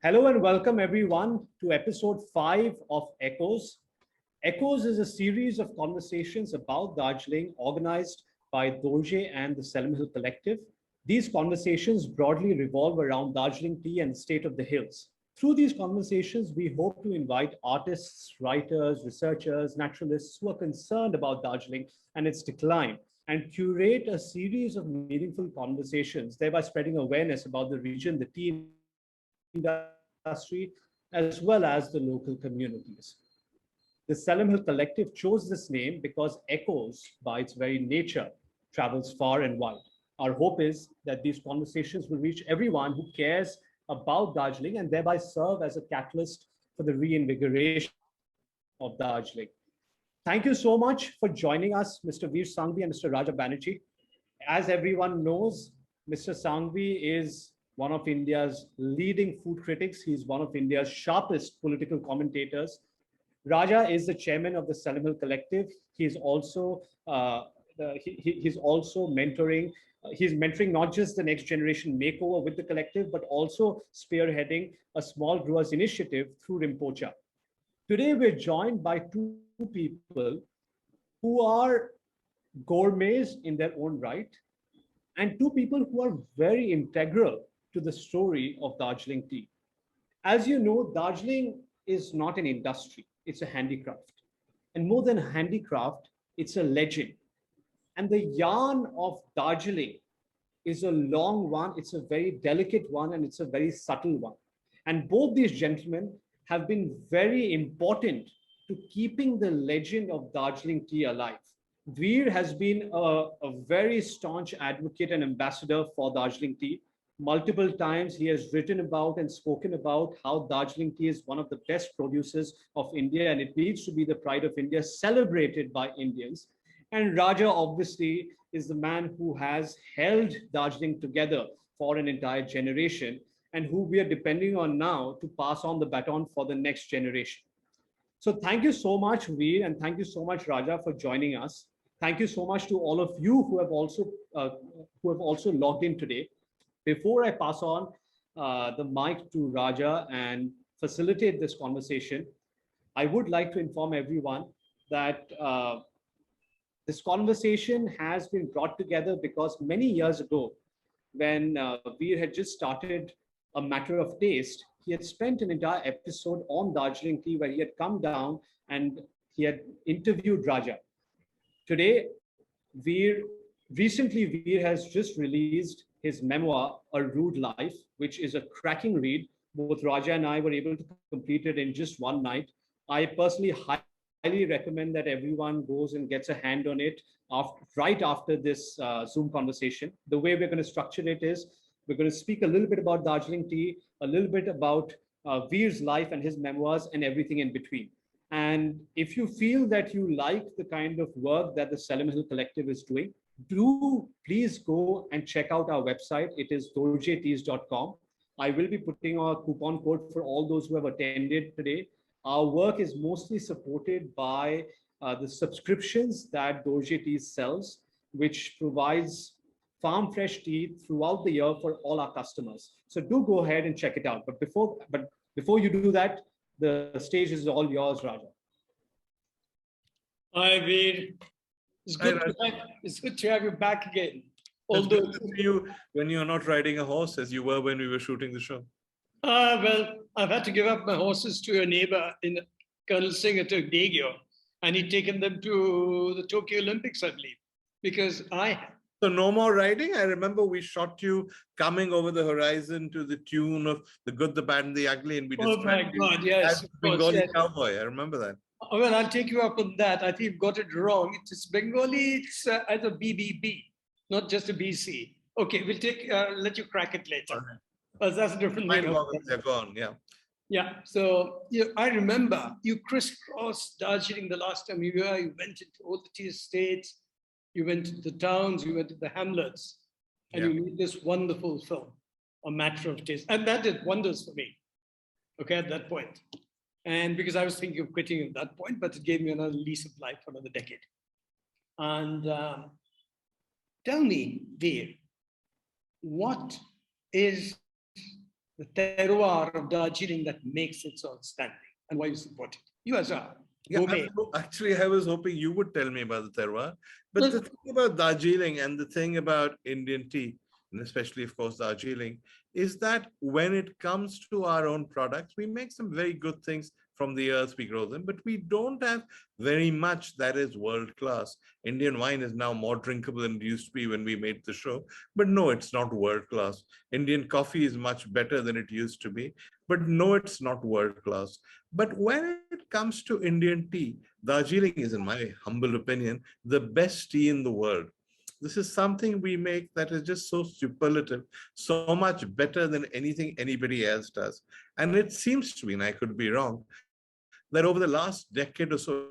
Hello and welcome everyone to episode 5 of Echoes. Echoes is a series of conversations about Darjeeling organized by Dorje and the Selim Hill Collective. These conversations broadly revolve around Darjeeling Tea and the state of the hills. Through these conversations, we hope to invite artists, writers, researchers, naturalists who are concerned about Darjeeling and its decline and curate a series of meaningful conversations, thereby spreading awareness about the region, the tea industry, as well as the local communities. The Selim Hill Collective chose this name because Echoes, by its very nature, travels far and wide. Our hope is that these conversations will reach everyone who cares about Darjeeling and thereby serve as a catalyst for the reinvigoration of Darjeeling. Thank you so much for joining us, Mr. Veer Sanghvi and Mr. Raja Banerjee. As everyone knows, Mr. Sanghvi is one of India's leading food critics. He's one of India's sharpest political commentators. Raja is the chairman of the Selim Hill Collective. He's also he's also mentoring. He's mentoring not just the next generation makeover with the collective, but also spearheading a small growers initiative through Rimpocha. Today, we're joined by two people who are gourmets in their own right, and two people who are very integral to the story of Darjeeling tea. As you know, Darjeeling is not an industry, it's a handicraft. And more than a handicraft, it's a legend. And the yarn of Darjeeling is a long one, it's a very delicate one, and it's a very subtle one. And both these gentlemen have been very important to keeping the legend of Darjeeling tea alive. Veer has been a very staunch advocate and ambassador for Darjeeling tea. Multiple times he has written about and spoken about how Darjeeling tea is one of the best producers of India and it needs to be the pride of India, celebrated by Indians. And Raja obviously is the man who has held Darjeeling together for an entire generation and who we are depending on now to pass on the baton for the next generation. So thank you so much, Veer, and thank you so much, Raja, for joining us. Thank you so much to all of you who have also logged in today. Before I pass on the mic to Raja and facilitate this conversation, I would like to inform everyone that this conversation has been brought together because many years ago, when Veer had just started A Matter of Taste, he had spent an entire episode on Darjeeling tea where he had come down and he had interviewed Raja. Today, recently Veer has just released his memoir, A Rude Life, which is a cracking read. Both Raja and I were able to complete it in just one night. I personally highly recommend that everyone goes and gets a hand on it right after this Zoom conversation. The way we're going to structure it is we're going to speak a little bit about Darjeeling tea, a little bit about Veer's life and his memoirs and everything in between. And if you feel that you like the kind of work that the Selim Hill Collective is doing, do please go and check out our website. It is dorjeteas.com. I will be putting a coupon code for all those who have attended today. Our work is mostly supported by the subscriptions that Dorje Teas sells, which provides farm fresh tea throughout the year for all our customers. So do go ahead and check it out. But before you do that, the stage is all yours, Raja. Hi, Veer. It's good to have you back again. Although it's good to see you when you're not riding a horse as you were when we were shooting the show. Well, I've had to give up my horses to a neighbor in Colonel Singh at Degyo, and he'd taken them to the Tokyo Olympics, I believe, because So no more riding? I remember we shot you coming over the horizon to the tune of The Good, the Bad, and the Ugly, and we described yes, Bengali cowboy. I remember that. Well, I'll take you up on that. I think you've got it wrong. It's Bengali. It's as a BBB, not just a BC. Okay, we'll let you crack it later. Okay. But that's a different thing. They're gone, yeah. Yeah, so I remember you crisscrossed Darjeeling the last time you were here. You went into all the tea estates, you went to the towns, you went to the hamlets, and you made this wonderful film, A Matter of Taste. And that did wonders for me, okay, at that point. And because I was thinking of quitting at that point, but it gave me another lease of life for another decade. And tell me, Veer, what is the terroir of Darjeeling that makes it so outstanding and why you support it. You as a Yeah, gourmet. actually, I was hoping you would tell me about the terroir. But the Well, thing about Darjeeling and the thing about Indian tea, and especially, of course, Darjeeling, is that when it comes to our own products, we make some very good things from the earth we grow them, but we don't have very much that is world class. Indian wine is now more drinkable than it used to be when we made the show, but no, it's not world class. Indian coffee is much better than it used to be, but no, it's not world class. But when it comes to Indian tea, Darjeeling is, in my humble opinion, the best tea in the world. This is something we make that is just so superlative, so much better than anything anybody else does. And it seems to me, and I could be wrong, that over the last decade or so,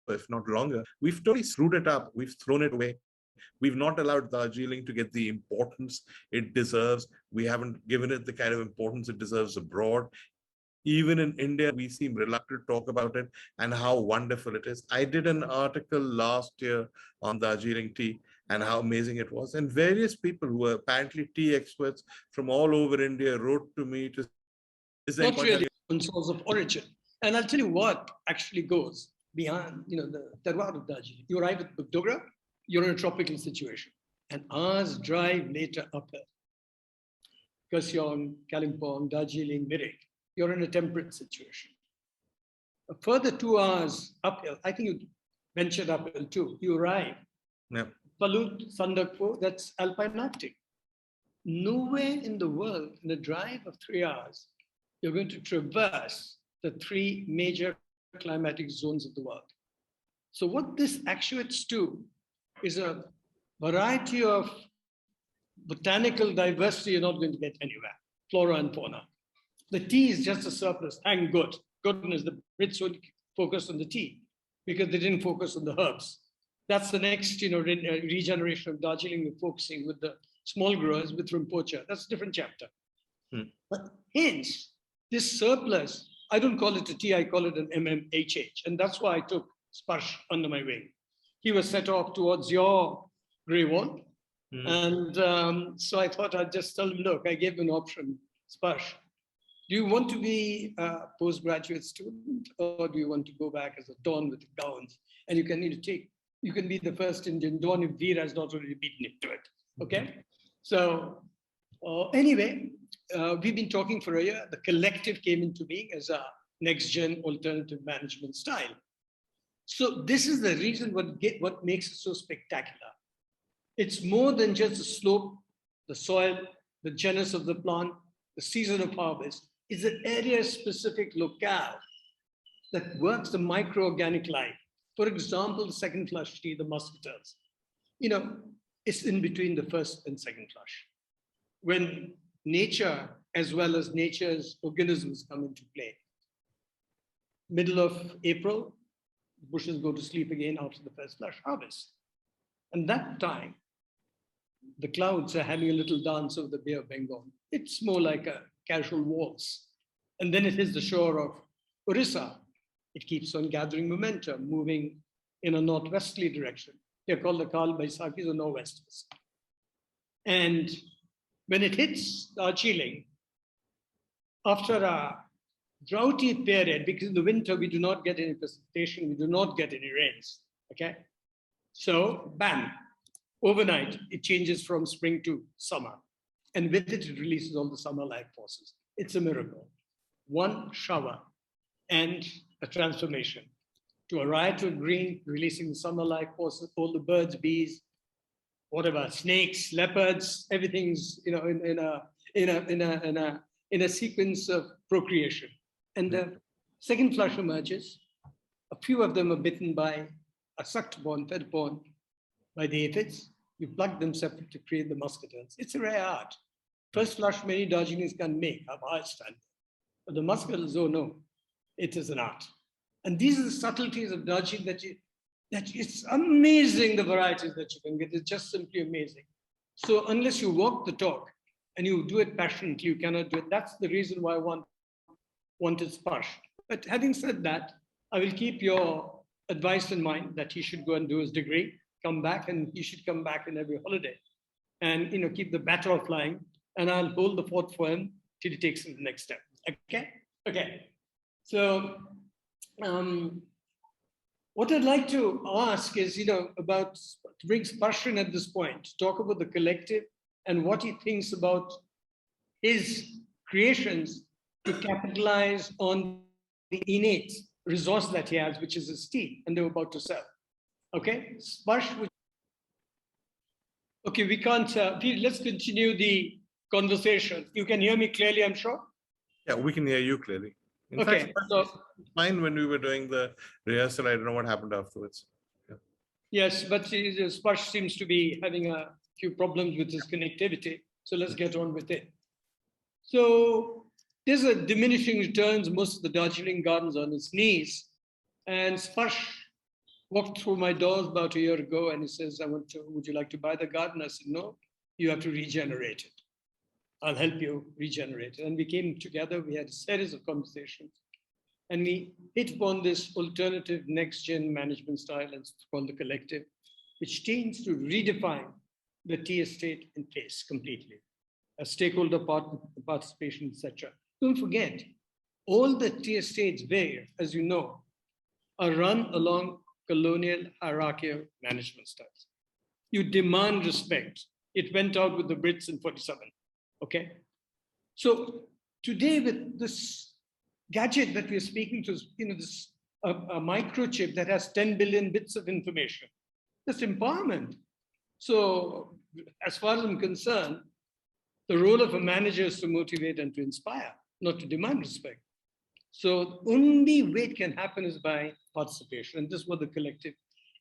if not longer, we've totally screwed it up. We've thrown it away. We've not allowed Darjeeling to get the importance it deserves. We haven't given it the kind of importance it deserves abroad. Even in India, we seem reluctant to talk about it and how wonderful it is. I did an article last year on Darjeeling tea and how amazing it was. And various people who are apparently tea experts from all over India wrote to me to say, not really on source of origin. And I'll tell you what actually goes beyond, the terroir of Darjeeling. You arrive at Dogra, you're in a tropical situation. An hour's drive later uphill, Kurseong, Kalimpong, Darjeeling, Mirik, you're in a temperate situation. A further 2 hours uphill, I think you ventured uphill too. You arrive. Yeah. Palut, Sandakpur, that's alpine Arctic. Nowhere in the world, in a drive of 3 hours, you're going to traverse the 3 major climatic zones of the world. So what this actuates to is a variety of botanical diversity you're not going to get anywhere, flora and fauna. The tea is just a surplus, thank goodness the Brits would focus on the tea because they didn't focus on the herbs. That's the next regeneration of Darjeeling, we're focusing with the small growers with Rinpoche. That's a different chapter. But hence, this surplus, I don't call it a tea, I call it an MMHH. And that's why I took Sparsh under my wing. He was set off towards your grey wall. And so I thought I'd just tell him, look, I gave him an option, Sparsh. Do you want to be a postgraduate student or do you want to go back as a Dawn with gowns? And you can you can be the first Indian Dawn if Veer has not already beaten it to it. Okay? So anyway, we've been talking for a year. The collective came into being as a next-gen alternative management style. So this is the reason what makes it so spectacular. It's more than just the slope, the soil, the genus of the plant, the season of harvest. It's an area-specific locale that works the microorganic life. For example, the second flush tea, the muscatels. It's in between the first and second flush. When nature, as well as nature's organisms come into play. Middle of April, bushes go to sleep again after the first flush harvest. And that time, the clouds are having a little dance over the Bay of Bengal. It's more like a casual waltz. And then it hits the shore of Orissa. It keeps on gathering momentum, moving in a northwesterly direction. They're called the Kal Baisakis or nor'westers. And when it hits Darjeeling, after a droughty period, because in the winter we do not get any precipitation, we do not get any rains, okay? So, bam, overnight, it changes from spring to summer. And with it, it releases all the summer life forces. It's a miracle. One shower and a transformation to a riot of green, releasing the summer life forces, all the birds, bees, whatever, snakes, leopards, everything's in a sequence of procreation. And the second flush emerges. A few of them are bitten by a sucked upon, fed upon by the aphids. You plug them separate to create the muscatels. It's a rare art. First flush, many Darjeelings can make of high standard. But the muscatels, oh no, it is an art. And these are the subtleties of Darjeeling that it's amazing the varieties that you can get. It's just simply amazing. So unless you walk the talk and you do it passionately, you cannot do it. That's the reason why I wanted Sparsh. But having said that, I will keep your advice in mind that he should go and do his degree, come back, and he should come back in every holiday. and keep the batter flying, and I'll hold the fort for him till he takes the next step. Okay? Okay. So what I'd like to ask is, about to bring Sparshan at this point, to talk about the collective and what he thinks about his creations to capitalize on the innate resource that he has, which is his tea, and they're about to sell. Okay, Sparsh. Okay, we can't. Let's continue the conversation. You can hear me clearly, I'm sure. Yeah, we can hear you clearly. In Okay, fact, so it's fine when we were doing the rehearsal. I don't know what happened afterwards. Yeah. yes, but Sparsh seems to be having a few problems with his connectivity. So let's get on with it. So there's a diminishing returns. Most of the Darjeeling gardens on its knees, and Sparsh walked through my doors about a year ago, and he says, would you like to buy the garden? I said, no, you have to regenerate it. I'll help you regenerate it. And we came together, we had a series of conversations, and we hit upon this alternative next-gen management style, and it's called the collective, which tends to redefine the tea estate in place completely. A stakeholder participation, etc. Don't forget, all the tea estates there, as you know, are run along colonial hierarchical management styles. You demand respect. It went out with the Brits in 47, okay? So today with this gadget that we're speaking to, this a microchip that has 10 billion bits of information, that's empowerment. So as far as I'm concerned, the role of a manager is to motivate and to inspire, not to demand respect. So the only way it can happen is by participation. And this is what the collective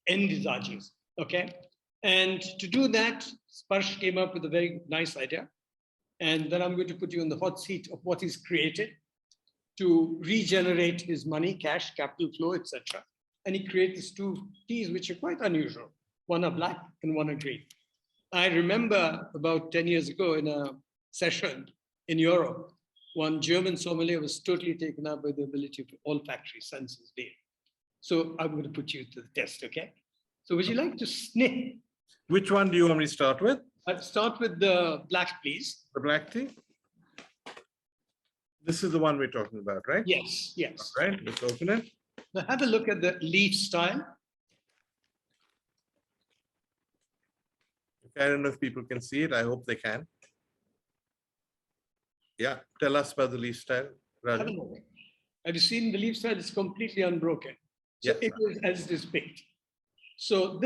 envisages, okay? And to do that, Sparsh came up with a very nice idea. And then I'm going to put you in the hot seat of what he's created to regenerate his money, cash, capital flow, etc. And he created these two teas, which are quite unusual. One are black and one are green. I remember about 10 years ago in a session in Europe, one German sommelier was totally taken up by the ability of olfactory senses there. So I'm going to put you to the test, okay? So would you like to sniff? Which one do you want me to start with? I'll start with the black, please. The black tea? This is the one we're talking about, right? Yes, yes. All right, let's open it. Now have a look at the leaf style. I don't know if people can see it. I hope they can. Yeah, tell us about the leaf style, Have a Raju. look. Have you seen the leaf style? It's completely unbroken. So Yes. it is as it is picked. So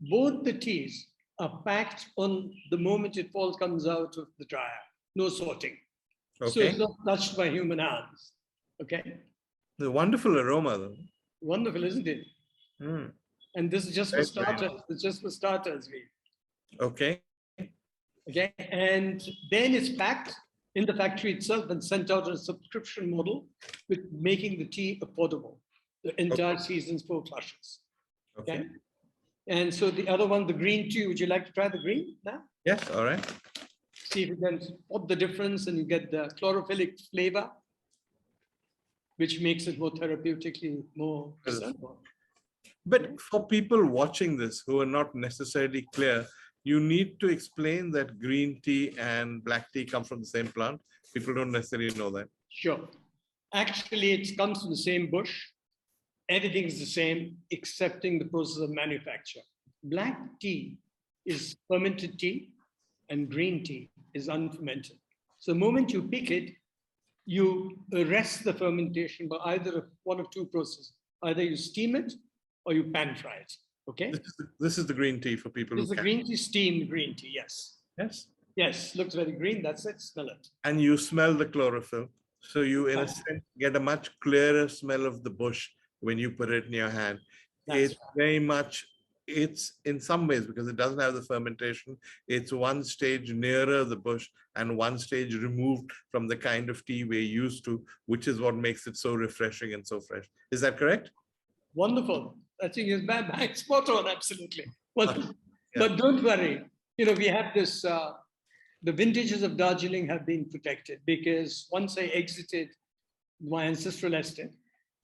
both the teas are packed on the moment it comes out of the dryer. No sorting. So Okay. it's not touched by human hands. Okay. The wonderful aroma, though. Wonderful, isn't it? Mm. And this is just for Very, very starters. It's just for starters. Okay. Okay. And then it's packed in the factory itself and sent out on a subscription model with making the tea affordable. The entire season's 4 flushes. Okay. And so the other one, the green tea, would you like to try the green now? Yes, all right. See if you can spot the difference and you get the chlorophyllic flavor, which makes it more therapeutically more discernible. But for people watching this who are not necessarily clear, you need to explain that green tea and black tea come from the same plant. People don't necessarily know that. Sure. Actually, it comes from the same bush. Everything is the same, excepting the process of manufacture. Black tea is fermented tea and green tea is unfermented. So the moment you pick it, you arrest the fermentation by either one of two processes. Either you steam it or you pan fry it, okay? This is the green tea for people This is who the can. green tea, steamed green tea, yes. Yes. Yes, looks very green, that's it, smell it. And you smell the chlorophyll. So you, in a sense, get a much clearer smell of the bush when you put it in your hand. That's It's very much, it's in some ways, because it doesn't have the fermentation, it's one stage nearer the bush and one stage removed from the kind of tea we're used to, which is what makes it so refreshing and so fresh. Is that correct? Wonderful. I think it's bad, spot on, absolutely. Well, Yeah. but don't worry. We have this, the vintages of Darjeeling have been protected because once I exited my ancestral estate,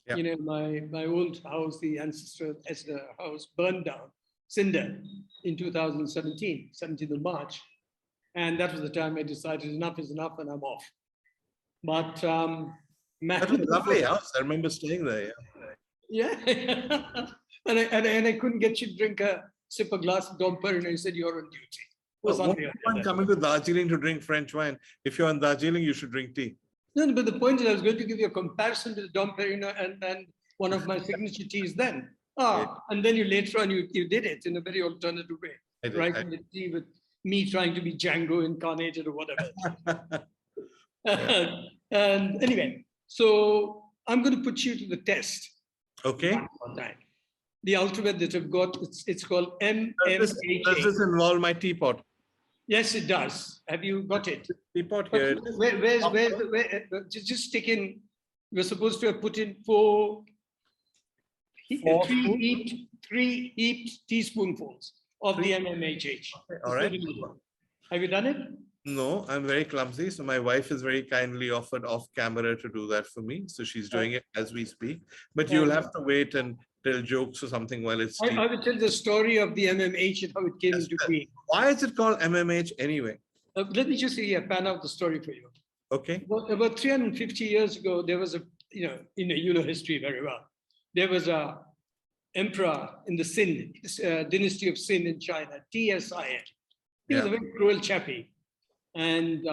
Yeah. my old house, the ancestral house burned down, cinder, in 2017, 17th of March. And that was the time I decided enough is enough and I'm off. But That was a lovely house. I remember staying there. yeah. and I couldn't get you to drink a sip of glass of Dom Perignon. You said you're on duty. What's the point coming to Darjeeling to drink French wine? If you're in Darjeeling, you should drink tea. No, but the point is I was going to give you a comparison with Dom Perignon and one of my signature teas then. And then you later on, you did it in a very alternative way. Right? The tea with me trying to be Django incarnated or whatever. And anyway, so I'm going to put you to the test. Okay. The alphabet that I've got, it's called MMHA. Does this involve my teapot? Yes, it does. Have you got it? Teapot here. Where's just stick in, we're supposed to have put in three heaped teaspoonfuls of the MMHH. Okay, all right. Have you done it? No, I'm very clumsy. So my wife has very kindly offered off camera to do that for me. So she's doing it as we speak. But you'll have to wait and tell jokes or something while it's I will tell the story of the MMH and how it came into being. Why is it called MMH anyway? Let me just pan out the story for you. Okay. About 350 years ago, there was you know history very well. There was a emperor in the Sin, dynasty of Sin in China, Tsin. He was a very cruel chappy. And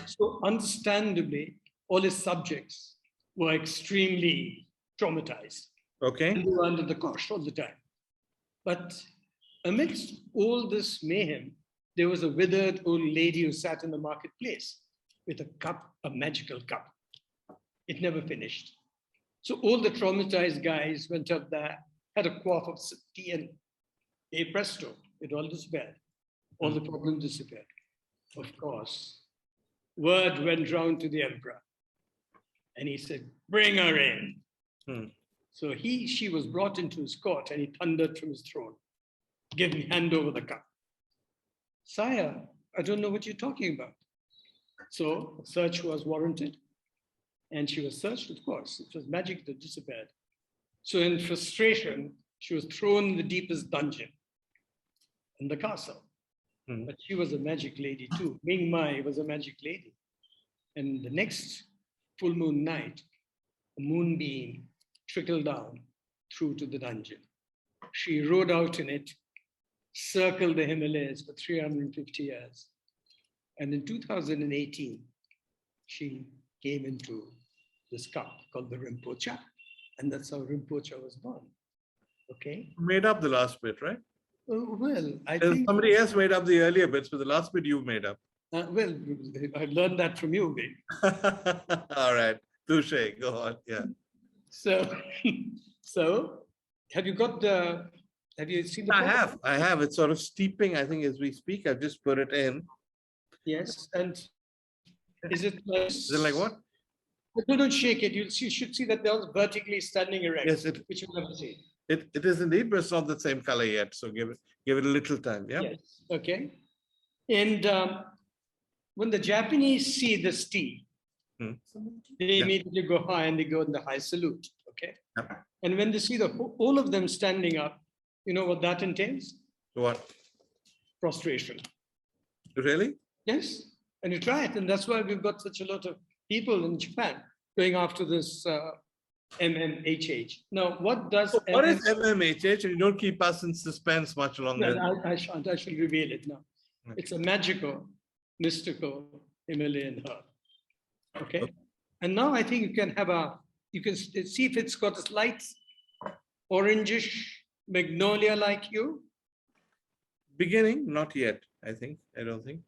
so understandably, all his subjects were extremely traumatized. Okay. And they were under the cosh all the time. But amidst all this mayhem, there was a withered old lady who sat in the marketplace with a cup, a magical cup. It never finished. So all the traumatized guys went up there, had a quaff of tea, and presto, it all disappeared. All the problems disappeared. Of course, word went round to the emperor. And he said, bring her in. So she was brought into his court and he thundered from his throne, give me, hand over the cup. Sire, I don't know what you're talking about. So search was warranted and she was searched, of course. It was magic that disappeared. So in frustration, she was thrown in the deepest dungeon in the castle. But she was a magic lady too. Ming Mai was a magic lady. And the next full moon night, a moonbeam trickled down through to the dungeon. She rode out in it, circled the Himalayas for 350 years. And in 2018, she came into this cup called the Rinpoche. And that's how Rinpoche was born. Okay? Made up the last bit, right? Well, I think somebody else made up the earlier bits, but the last bit you made up. Well, I learned that from you, babe. All right. Touche. Go on. Yeah. So have you seen the I have. It's sort of steeping, I think, as we speak. I've just put it in. Yes. And is it like what? Don't shake it. You should see that they're vertically standing erect. Yes, which you'll never see. It is indeed, but it's not the same color yet. So give it a little time. Yeah. Yes. Okay. And when the Japanese see this tea, they immediately go high and they go in the high salute. Okay. Yeah. And when they see all of them standing up, you know what that entails? What? Prostration. Really? Yes. And you try it. And that's why we've got such a lot of people in Japan going after this MMHH. Now, what does what is MMHH? You don't keep us in suspense much longer. No, I shan't. I shall reveal it now. Okay. It's a magical, mystical Himalayan herb. Okay. And now I think you can see if it's got a slight orangish magnolia-like hue. Beginning, not yet, I don't think.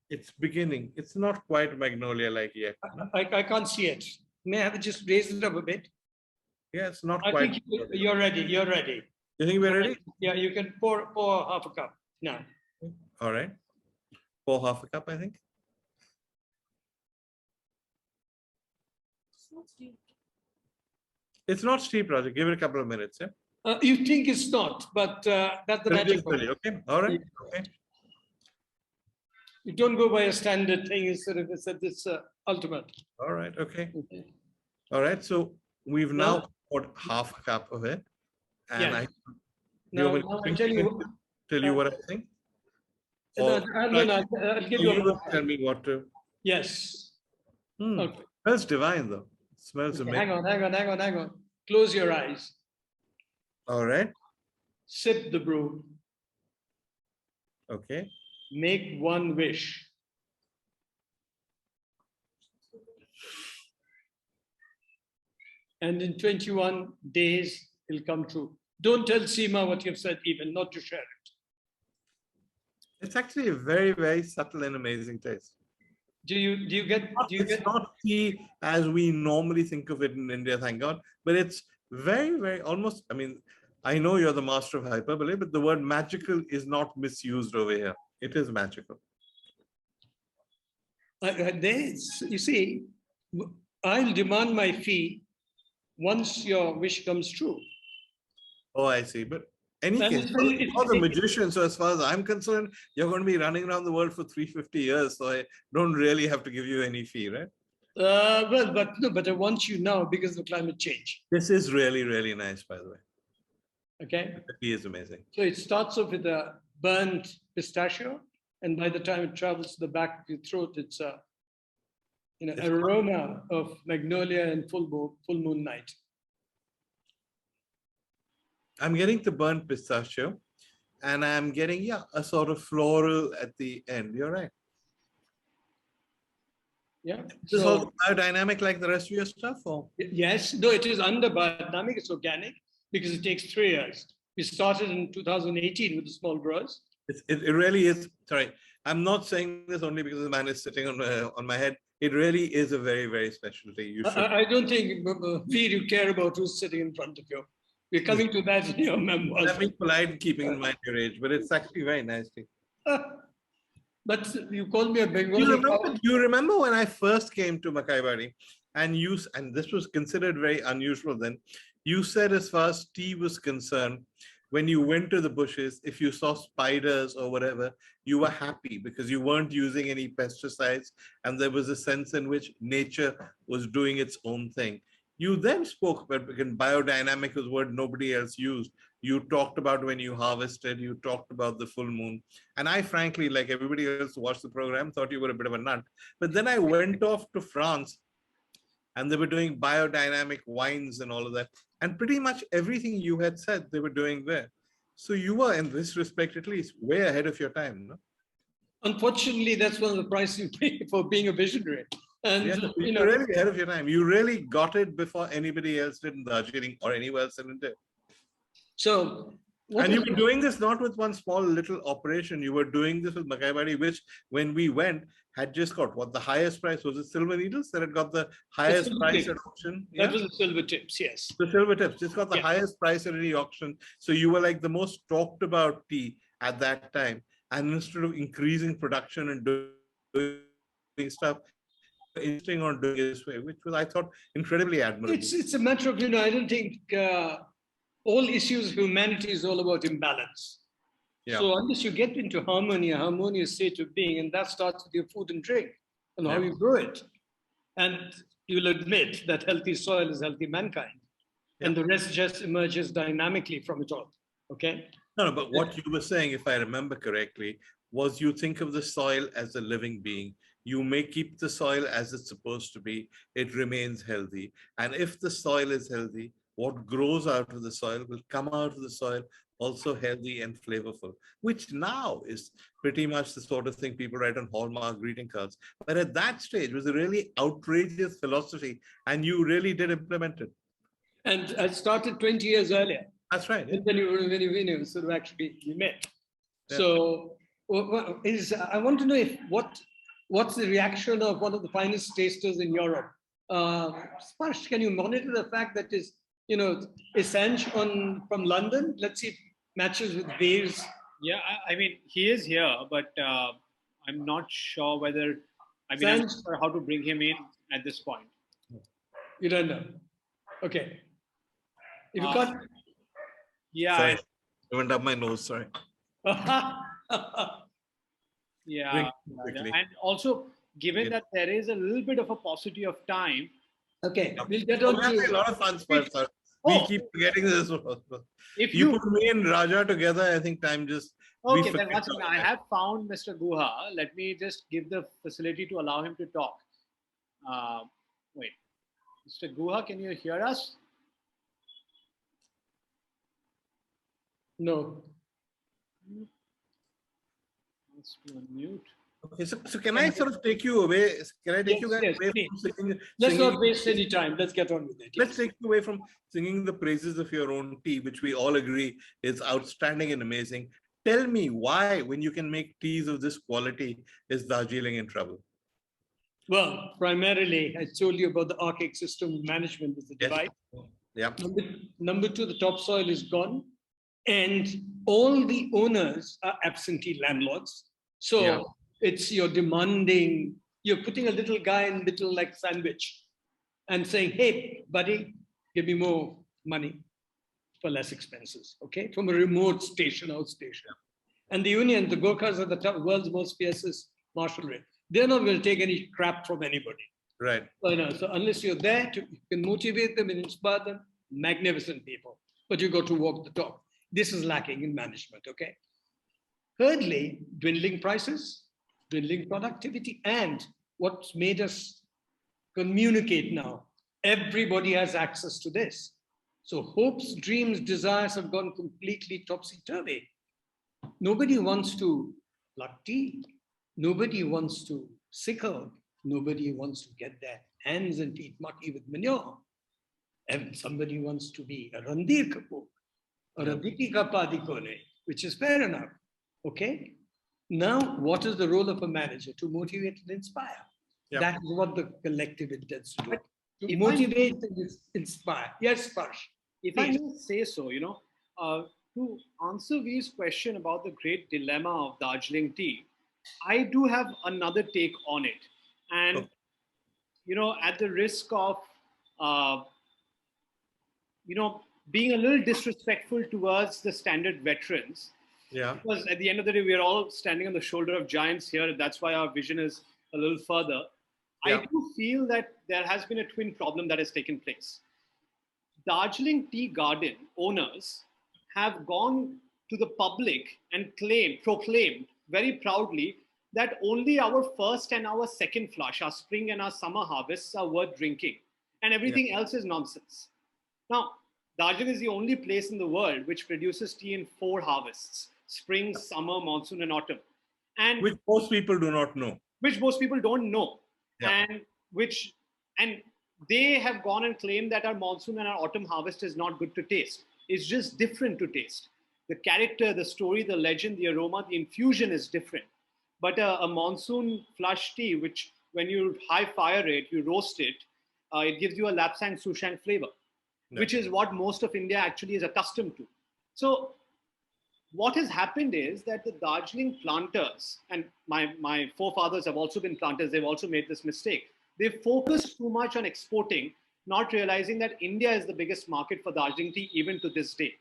It's beginning. It's not quite magnolia-like yet. I can't see it. May I have just raise it up a bit? Yeah, it's not quite. I think you're ready. You're ready. You think we're ready? Yeah, you can pour half a cup now. All right. Pour half a cup, I think. It's not steep, Roger. Give it a couple of minutes. Yeah. You think it's not, but that's the magic. Okay. All right. Okay. You don't go by a standard thing. It's ultimate. All right. Okay. All right. So we've now poured half a cup of it, and yeah. I tell you what I think. No, Or I'll give you you a will tell me what to. yes. Okay. Smells divine though. Smells Okay, amazing. hang on. Close your eyes. All right. Sip the brew. Okay. Make one wish. And in 21 days, it'll come true. Don't tell Seema what you've said, even not to share it. It's actually a very, very subtle and amazing taste. Do you get Not tea as we normally think of it in India, thank God, but it's very, very almost, I mean, I know you're the master of hyperbole, but the word magical is not misused over here. It is magical. you see, I'll demand my fee once your wish comes true. Oh, I see. But any And case, you're the magician. So as far as I'm concerned, you're going to be running around the world for 350 years. So I don't really have to give you any fee, right? But I want you now because of climate change. This is really, really nice, by the way. Okay. The tea is amazing. So it starts off with a burnt pistachio, and by the time it travels to the back of your throat, it's a aroma of magnolia and full moon night. I'm getting the burnt pistachio, and I'm getting a sort of floral at the end. You're right. Yeah. This is also biodynamic like the rest of your stuff, or? Yes, though it is under biodynamic, it's organic because it takes 3 years. We started in 2018 with the small growers. It really is. Sorry, I'm not saying this only because the man is sitting on my head. It really is a very, very special tea. You should. I don't think you care about who's sitting in front of you. We're coming to that in your memoirs. I'm being polite, keeping in mind your age, but it's actually very nice tea. But you called me a Bengali. You remember when I first came to Makaibari, and this was considered very unusual then. You said as far as tea was concerned, when you went to the bushes, if you saw spiders or whatever, you were happy because you weren't using any pesticides, and there was a sense in which nature was doing its own thing. You then spoke about, because biodynamic was a word nobody else used. You talked about when you harvested, you talked about the full moon. And I frankly, like everybody else who watched the program, thought you were a bit of a nut. But then I went off to France, and they were doing biodynamic wines and all of that. And pretty much everything you had said, they were doing there. So you were, in this respect, at least, way ahead of your time, no? Unfortunately, that's one of the prices you pay for being a visionary. And you're really ahead of your time. You really got it before anybody else did in Darjeeling or anywhere else in India. So, and you were doing this not with one small little operation. You were doing this with Makaibari, which when we went had just got what the highest price was. It Silver Needles that had got the highest price at auction. That was the silver tips, yes. The silver tips just got the highest price at any auction. So you were like the most talked about tea at that time. And instead of increasing production and doing stuff, insisting on doing it this way, which was, I thought, incredibly admirable. It's a matter of, I don't think all issues of humanity is all about imbalance. Yeah. So unless you get into harmony, a harmonious state of being, and that starts with your food and drink and how you grow it. And you'll admit that healthy soil is healthy mankind. And the rest just emerges dynamically from it all. Okay? No, but what you were saying, if I remember correctly, was you think of the soil as a living being. You may keep the soil as it's supposed to be. It remains healthy. And if the soil is healthy, what grows out of the soil will come out of the soil also healthy and flavorful, which now is pretty much the sort of thing people write on Hallmark greeting cards. But at that stage, it was a really outrageous philosophy, and you really did implement it. And I started 20 years earlier. That's right. Yeah. When you sort of actually you met. Yeah. So I want to know what's the reaction of one of the finest tasters in Europe? Sparsh, can you monitor the fact that is, Assange from London? Let's see if matches with Waves. Yeah, I mean, he is here, but I'm not sure whether, I'm not sure how to bring him in at this point. You don't know. Okay. If you can't. Yeah. Sorry. I went up my nose, sorry. Yeah. And also, given that there is a little bit of a paucity of time. Okay, we'll get on to a lot of fun spots. We keep forgetting this. If you put me and Raja together, I think time just We Okay, then forget once again, about I that. have found Mr. Guha. Let me just give the facility to allow him to talk. Wait, Mr. Guha, can you hear us? No. Let's do unmute. Okay, so can I sort of take you away? Can I take you Yes, guys yes, away please. from singing? Let's singing not waste any time. Let's get on with it. Let's Yes. take you away from singing the praises of your own tea, which we all agree is outstanding and amazing. Tell me why, when you can make teas of this quality, is Darjeeling in trouble? Well, primarily, I told you about the archaic system of management is the Yes. divide. Yeah. Number two, the topsoil is gone, and all the owners are absentee landlords. So Yeah. it's you're demanding, you're putting a little guy in little like sandwich and saying, hey, buddy, give me more money for less expenses, okay? From a remote station, outstation. And the union, the Gurkhas are the world's most fiercest martial rate. They're not going to take any crap from anybody. Right. So unless you're there to you can motivate them and inspire them, magnificent people. But you got to walk the talk. This is lacking in management, okay? Thirdly, dwindling prices, dwindling productivity, and what's made us communicate now. Everybody has access to this. So hopes, dreams, desires have gone completely topsy-turvy. Nobody wants to pluck tea. Nobody wants to sickle. Nobody wants to get their hands and teeth mucky with manure. And somebody wants to be a Randir Kapoor or a Deepika Padikone, which is fair enough. Okay? Now, what is the role of a manager? To motivate and inspire. Yeah. That is what the collective intends to do. If Motivate and inspire. Yes, Parsh. If I may say so, to answer V's question about the great dilemma of Darjeeling tea, I do have another take on it. And, at the risk of, being a little disrespectful towards the standard veterans, Yeah. because at the end of the day, we are all standing on the shoulder of giants here. That's why our vision is a little further. Yeah. I do feel that there has been a twin problem that has taken place. Darjeeling Tea Garden owners have gone to the public and proclaimed very proudly that only our first and our second flush, our spring and our summer harvests, are worth drinking, and everything else is nonsense. Now, Darjeeling is the only place in the world which produces tea in 4 harvests: spring, summer, monsoon, and autumn. And Which most people do not know. which most people don't know. Yeah. And they have gone and claimed that our monsoon and our autumn harvest is not good to taste. It's just different to taste. The character, the story, the legend, the aroma, the infusion is different. But a monsoon flush tea, which when you high fire it, you roast it, it gives you a lapsang sushang flavor, which is what most of India actually is accustomed to. So what has happened is that the Darjeeling planters, and my forefathers have also been planters, they've also made this mistake. They focused too much on exporting, not realizing that India is the biggest market for Darjeeling tea even to this day.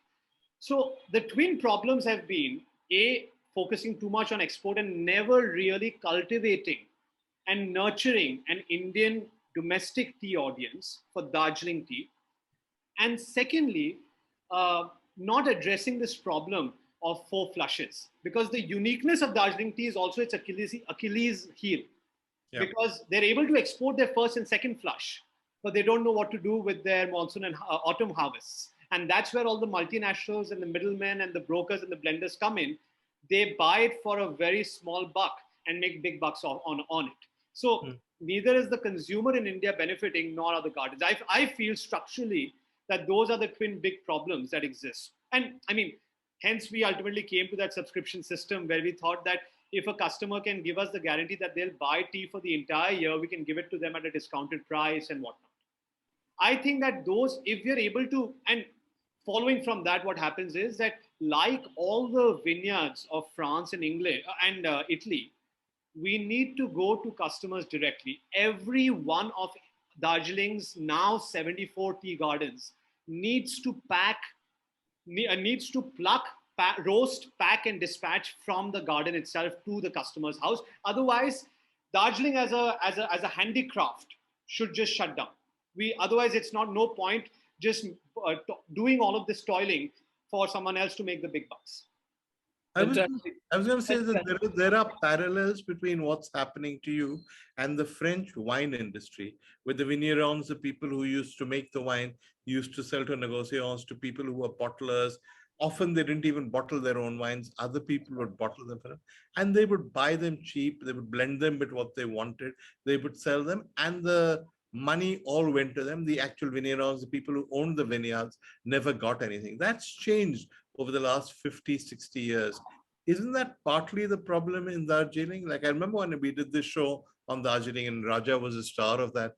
So the twin problems have been A, focusing too much on export and never really cultivating and nurturing an Indian domestic tea audience for Darjeeling tea. And secondly, not addressing this problem of 4 flushes, because the uniqueness of Darjeeling tea is also its Achilles heel. Yeah. Because they're able to export their first and second flush, but they don't know what to do with their monsoon and autumn harvests. And that's where all the multinationals and the middlemen and the brokers and the blenders come in. They buy it for a very small buck and make big bucks on it. So neither is the consumer in India benefiting, nor are the gardens. I feel structurally that those are the twin big problems that exist. And I mean, hence we ultimately came to that subscription system where we thought that if a customer can give us the guarantee that they'll buy tea for the entire year, we can give it to them at a discounted price and whatnot. I think that those, if we're able to, and following from that, what happens is that like all the vineyards of France and England and Italy, we need to go to customers directly. Every one of Darjeeling's now 74 tea gardens needs to pluck, roast, pack, and dispatch from the garden itself to the customer's house. Otherwise, Darjeeling as a handicraft should just shut down. Otherwise, it's no point just doing all of this toiling for someone else to make the big bucks. I was, Fantastic. I was going to say that Fantastic. there are parallels between what's happening to you and the French wine industry, with the vignerons, the people who used to make the wine, used to sell to negociants, to people who were bottlers. Often they didn't even bottle their own wines. Other people would bottle them for them, and they would buy them cheap. They would blend them with what they wanted. They would sell them, and the money all went to them. The actual vignerons, the people who owned the vineyards, never got anything. That's changed over the last 50, 60 years. Isn't that partly the problem in Darjeeling? Like I remember when we did this show on Darjeeling and Raja was a star of that.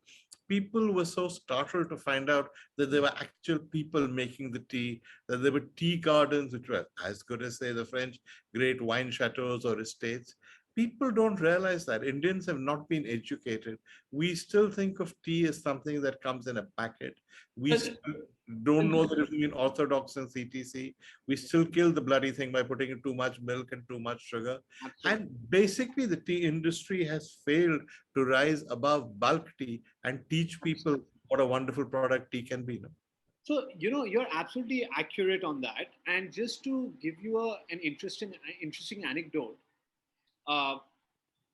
People were so startled to find out that there were actual people making the tea, that there were tea gardens, which were as good as, say, the French great wine chateaus or estates. People don't realize that. Indians have not been educated. We still think of tea as something that comes in a packet. We still don't know the difference between orthodox and CTC. We still kill the bloody thing by putting in too much milk and too much sugar. Absolutely. And basically, the tea industry has failed to rise above bulk tea and teach people what a wonderful product tea can be. So, you're absolutely accurate on that. And just to give you an interesting anecdote, uh,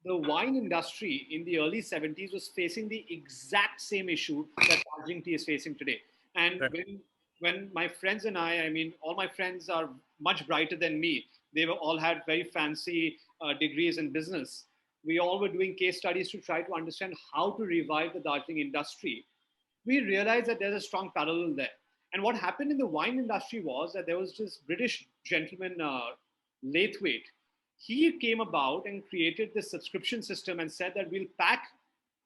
the wine industry in the early 70s was facing the exact same issue that Darjeeling tea is facing today. And Right. when my friends and I mean, all my friends are much brighter than me. They were all had very fancy degrees in business. We all were doing case studies to try to understand how to revive the Darjeeling industry. We realized that there's a strong parallel there. And what happened in the wine industry was that there was this British gentleman, Lathwaite. He came about and created this subscription system and said that we'll pack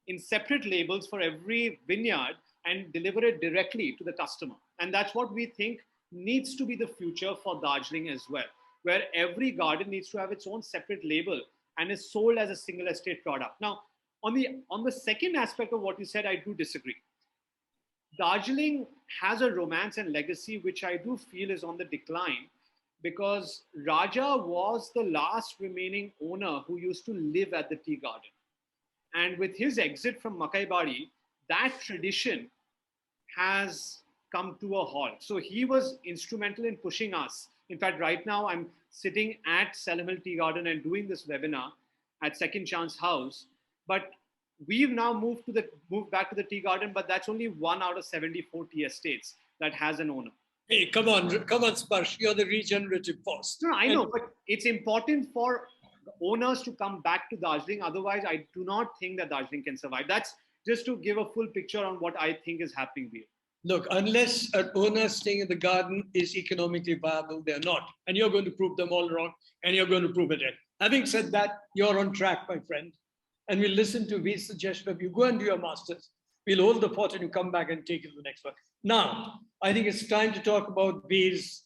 in separate labels for every vineyard and deliver it directly to the customer. And that's what we think needs to be the future for Darjeeling as well, where every garden needs to have its own separate label and is sold as a single estate product. Now, on the second aspect of what you said, I do disagree. Darjeeling has a romance and legacy which I do feel is on the decline because Raja was the last remaining owner who used to live at the tea garden. And with his exit from Makaibari, that tradition has come to a halt. So he was instrumental in pushing us. In fact, right now I'm sitting at Selim Hill Tea Garden and doing this webinar at Second Chance House. But we've now moved back to the tea garden, but that's only one out of 74 tea estates that has an owner. Hey, come on, Sparsh. You're the regenerative force. No, I know, but it's important for owners to come back to Darjeeling. Otherwise, I do not think that Darjeeling can survive. That's just to give a full picture on what I think is happening here. Look, unless an owner staying in the garden is economically viable, they're not. And you're going to prove them all wrong, and you're going to prove it right. Having said that, you're on track, my friend. And we'll listen to V's suggestion of you go and do your masters. We'll hold the fort and you come back and take it to the next one. Now, I think it's time to talk about V's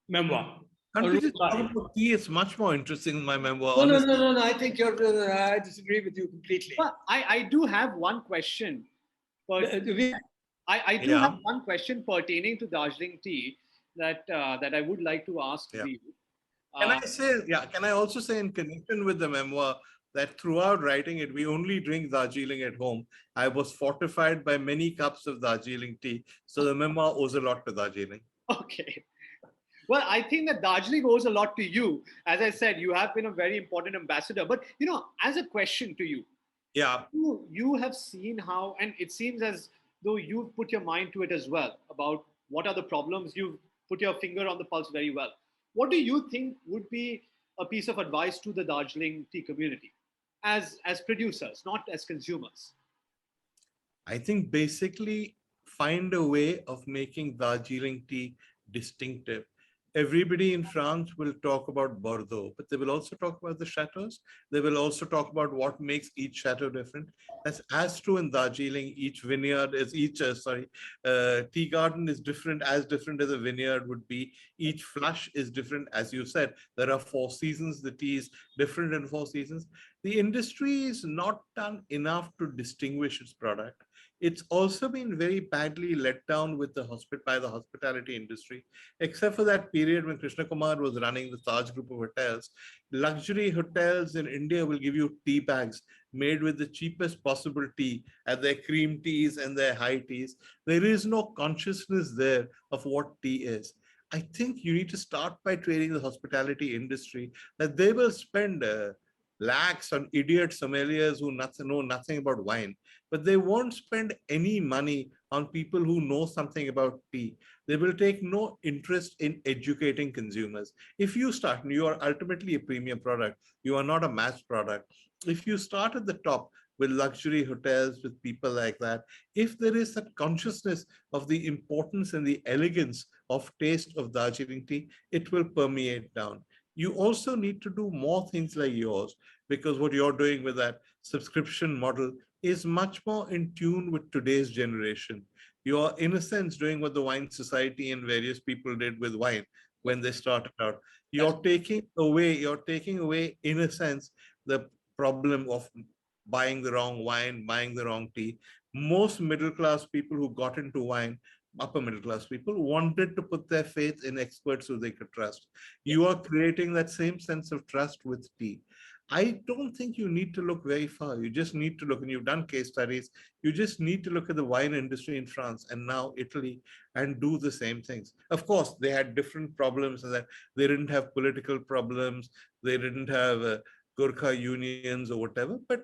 memoir. Can't we just talk about tea? It's much more interesting than my memoir. No. I think I disagree with you completely. But I do have one question. I do have one question pertaining to Darjeeling tea that I would like to ask you. Can I also say in connection with the memoir that throughout writing it, we only drink Darjeeling at home. I was fortified by many cups of Darjeeling tea. So the memoir owes a lot to Darjeeling. Okay. Well, I think that Darjeeling owes a lot to you. As I said, you have been a very important ambassador. But, as a question to you, you have seen how, and it seems as though you've put your mind to it as well about what are the problems. You've put your finger on the pulse very well. What do you think would be a piece of advice to the Darjeeling tea community as producers, not as consumers? I think basically find a way of making Darjeeling tea distinctive. Everybody in France will talk about Bordeaux, but they will also talk about the chateaus. They will also talk about what makes each chateau different. That's as true in Darjeeling. Each vineyard is tea garden is different as a vineyard would be. Each flush is different, as you said. There are 4 seasons. The tea is different in 4 seasons. The industry is not done enough to distinguish its product. It's also been very badly let down with by the hospitality industry, except for that period when Krishna Kumar was running the Taj group of hotels. Luxury hotels in India will give you tea bags made with the cheapest possible tea at their cream teas and their high teas. There is no consciousness there of what tea is. I think you need to start by training the hospitality industry that they will spend lakhs on idiot sommeliers who know nothing about wine, but they won't spend any money on people who know something about tea. They will take no interest in educating consumers. If you start, and you are ultimately a premium product, you are not a mass product. If you start at the top with luxury hotels, with people like that, if there is that consciousness of the importance and the elegance of taste of Darjeeling tea, it will permeate down. You also need to do more things like yours, because what you're doing with that subscription model is much more in tune with today's generation. You're, in a sense, doing what the Wine Society and various people did with wine when they started out. You're taking away, in a sense, the problem of buying the wrong wine, buying the wrong tea. Most middle class people who got into wine, upper middle class people, wanted to put their faith in experts who they could trust. You are creating that same sense of trust with tea. I don't think you need to look very far. You just need to look, and you've done case studies, you just need to look at the wine industry in France and now Italy and do the same things. Of course, they had different problems in that they didn't have political problems, they didn't have Gurkha unions or whatever, but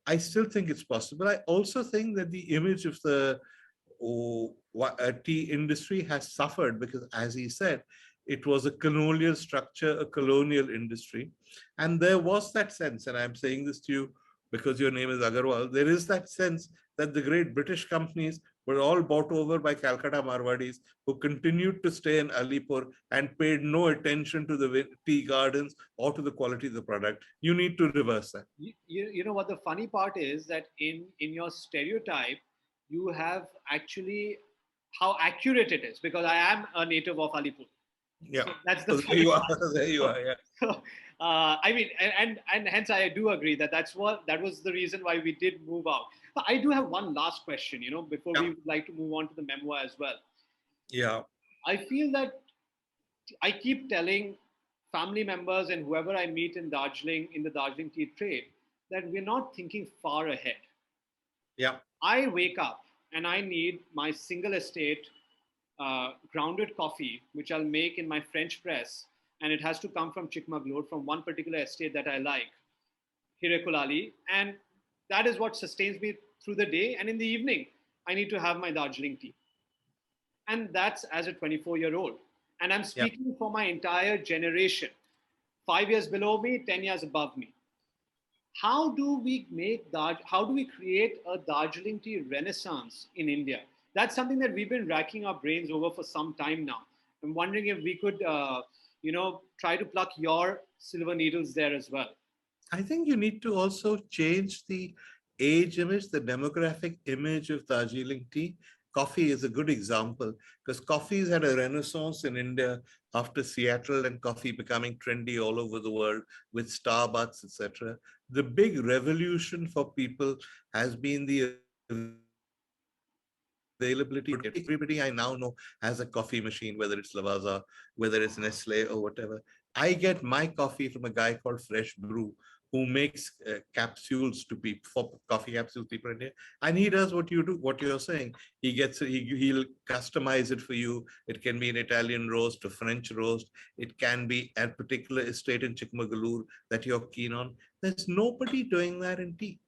I still think it's possible. I also think that the image of the tea industry has suffered because, as he said, it was a colonial structure, a colonial industry. And there was that sense, and I'm saying this to you because your name is Agarwal, there is that sense that the great British companies were all bought over by Calcutta Marwadis who continued to stay in Alipur and paid no attention to the tea gardens or to the quality of the product. You need to reverse that. You know what the funny part is, that in your stereotype, you have actually how accurate it is, because I am a native of Alipur. Yeah, so that's the so there you are. There you are. Yeah. So, I mean, and hence I do agree that that was the reason why we did move out. But I do have one last question, before we would like to move on to the memoir as well. Yeah. I feel that I keep telling family members and whoever I meet in Darjeeling, in the Darjeeling tea trade, that we're not thinking far ahead. Yeah. I wake up and I need my single estate grounded coffee, which I'll make in my French press, and it has to come from Chikmagalur, from one particular estate that I like, Hirekulali, and that is what sustains me through the day. And in the evening, I need to have my Darjeeling tea, and that's as a 24-year-old. And I'm speaking for my entire generation, 5 years below me, 10 years above me. How do we create a Darjeeling tea renaissance in India? That's something that we've been racking our brains over for some time now. I'm wondering if we could, try to pluck your silver needles there as well. I think you need to also change the age image, the demographic image of Darjeeling tea. Coffee is a good example because coffee's had a renaissance in India after Seattle and coffee becoming trendy all over the world with Starbucks, etc. The big revolution for people has been the availability. Everybody I now know has a coffee machine, whether it's Lavazza, whether it's Nestle or whatever. I get my coffee from a guy called Fresh Brew, who makes capsules to people, for coffee capsules people in India, and he does what you do, what you're saying. He'll customize it for you. It can be an Italian roast, a French roast. It can be a particular estate in Chikmagalur that you're keen on. There's nobody doing that in tea.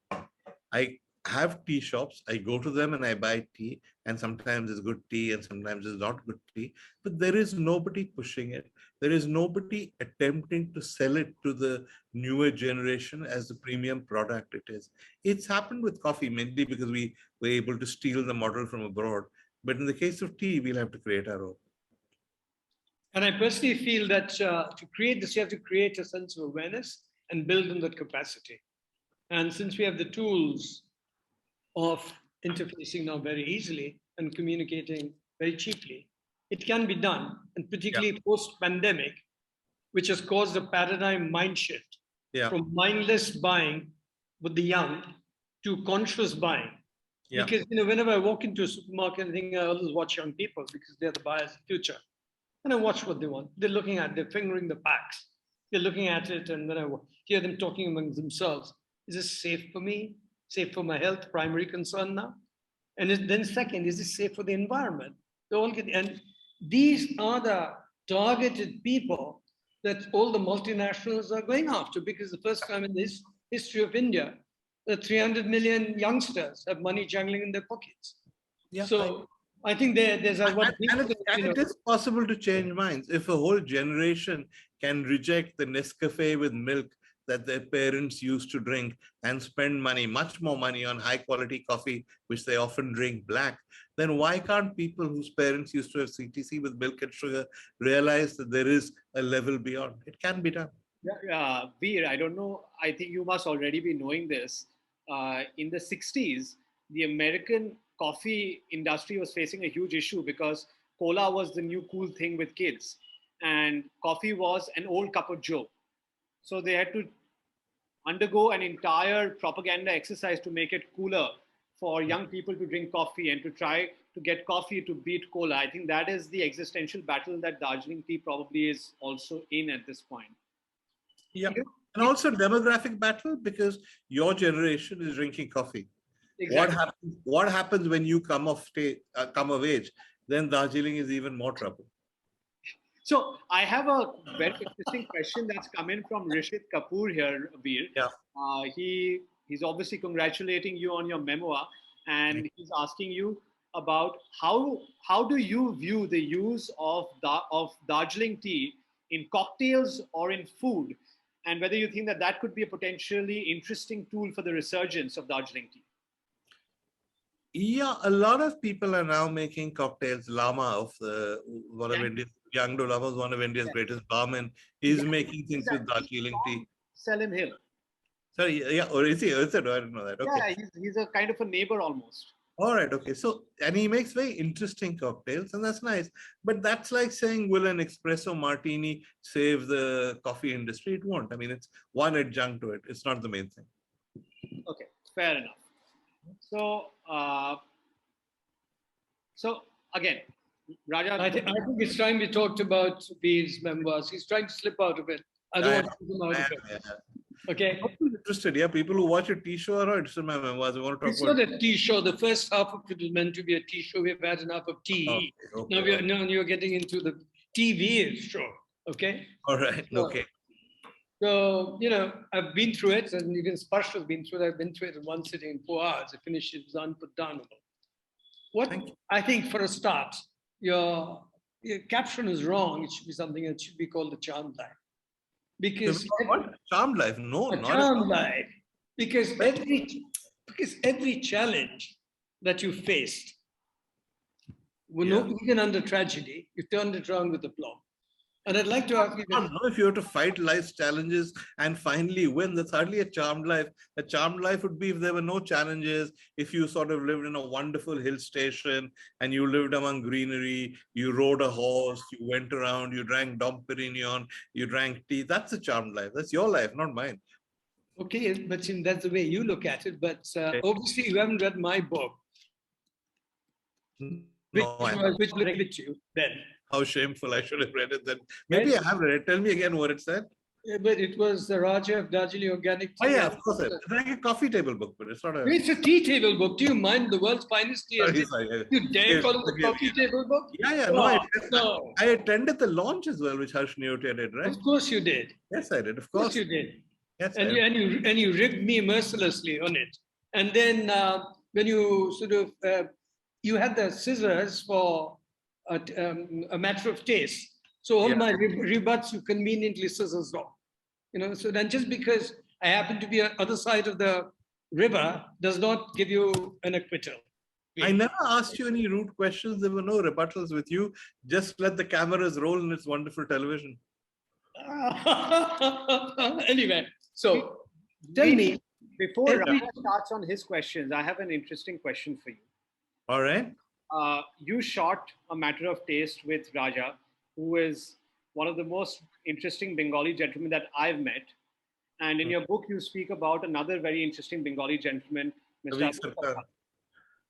I have tea shops. I go to them and I buy tea, and sometimes it's good tea and sometimes it's not good tea, but there is nobody pushing it. There is nobody attempting to sell it to the newer generation as the premium product it is. It's happened with coffee mainly because we were able to steal the model from abroad. But in the case of tea, we'll have to create our own. And I personally feel that to create this, you have to create a sense of awareness and build on that capacity. And since we have the tools of interfacing now very easily and communicating very cheaply, it can be done. And particularly post-pandemic, which has caused a paradigm mind shift from mindless buying with the young to conscious buying. Because whenever I walk into a supermarket, I think I always watch young people because they're the buyers of the future. And I watch what they want. They're fingering the packs. They're looking at it, and then I hear them talking among themselves. Is this safe for me? Safe for my health? Primary concern now. And then second, is this safe for the environment? And these are the targeted people that all the multinationals are going after, because the first time in this history of India, the 300 million youngsters have money jangling in their pockets. Yeah, So I think there's a what and it is possible to change minds. If a whole generation can reject the Nescafe with milk that their parents used to drink and spend money, much more money on high quality coffee, which they often drink black, then why can't people whose parents used to have CTC with milk and sugar realize that there is a level beyond? It can be done. Yeah, Veer, I don't know. I think you must already be knowing this. In the 60s, the American coffee industry was facing a huge issue because cola was the new cool thing with kids, and coffee was an old cup of joe. So they had to undergo an entire propaganda exercise to make it cooler for young people to drink coffee and to try to get coffee to beat cola. I think that is the existential battle that Darjeeling Tea probably is also in at this point. Yeah. And also demographic battle, because your generation is drinking coffee. Exactly. What happens when you come of age? Then Darjeeling is even more trouble. So I have a very interesting question that's come in from Rishit Kapoor here, Veer. Yeah. He's obviously congratulating you on your memoir, and he's asking you about how do you view the use of Darjeeling tea in cocktails or in food, and whether you think that that could be a potentially interesting tool for the resurgence of Darjeeling tea. Yeah, a lot of people are now making cocktails. Lama of one of India's, Yangdo Lama is one of India's greatest barmen. He's making things with Darjeeling tea. Selim Hill. Sorry, yeah, or is he? Is it? I didn't know that. Okay. Yeah, he's a kind of a neighbor almost. All right, okay. So, and he makes very interesting cocktails, and that's nice. But that's like saying, will an espresso martini save the coffee industry? It won't. I mean, it's one adjunct to it. It's not the main thing. Okay, fair enough. So again, Raja. I think it's time we talked about Veer's memoirs. He's trying to slip out of it. I don't want to keep him out of it. Okay. I'm interested. Yeah, people who watch a tea show are interested in my memoirs. We want to talk It's about. not a tea show. The first half of it is meant to be a tea show. We've had enough of tea. Okay. Now you're getting into the TV show. Okay. All right. Okay. So, I've been through it, and even Sparsh has been through it. I've been through it in one sitting in 4 hours. I finished it. It was unputdownable. What I think for a start, your caption is wrong. It should be something that should be called a charmed life. Because what? Charmed life? No, a charmed life. Because every challenge that you faced, even under tragedy, you turned it around with aplomb. And I'd like to ask you, I don't know if you have to fight life's challenges and finally win. That's hardly a charmed life. A charmed life would be if there were no challenges, if you sort of lived in a wonderful hill station and you lived among greenery, you rode a horse, you went around, you drank Dom Perignon, you drank tea. That's a charmed life. That's your life, not mine. Okay, but that's the way you look at it. But obviously, you haven't read my book. Which will give it to you then. How shameful. I should have read it then. Maybe I have read it. Tell me again what it said. Yeah, but it was the Raja of Darjeeling Organic Tea. Oh yeah, of course. It's like a coffee table book, but it's not a... It's a tea table book. Do you mind the world's finest tea? Sorry. You dare call it a coffee table book? Yeah. No, I attended the launch as well, which Harsh Neotia did, right? Of course you did. Yes, I did. Of course you did. Yes, and you ribbed me mercilessly on it. And then when you sort of you had the scissors for a matter of taste. So all my rebuts you conveniently scissors off. So then just because I happen to be on the other side of the river does not give you an acquittal. I never asked you any rude questions. There were no rebuttals with you. Just let the cameras roll in its wonderful television. Anyway, so tell me. Before Raja starts on his questions, I have an interesting question for you. All right. You shot A Matter of Taste with Raja, who is one of the most interesting Bengali gentlemen that I've met. And in your book, you speak about another very interesting Bengali gentleman, Mr.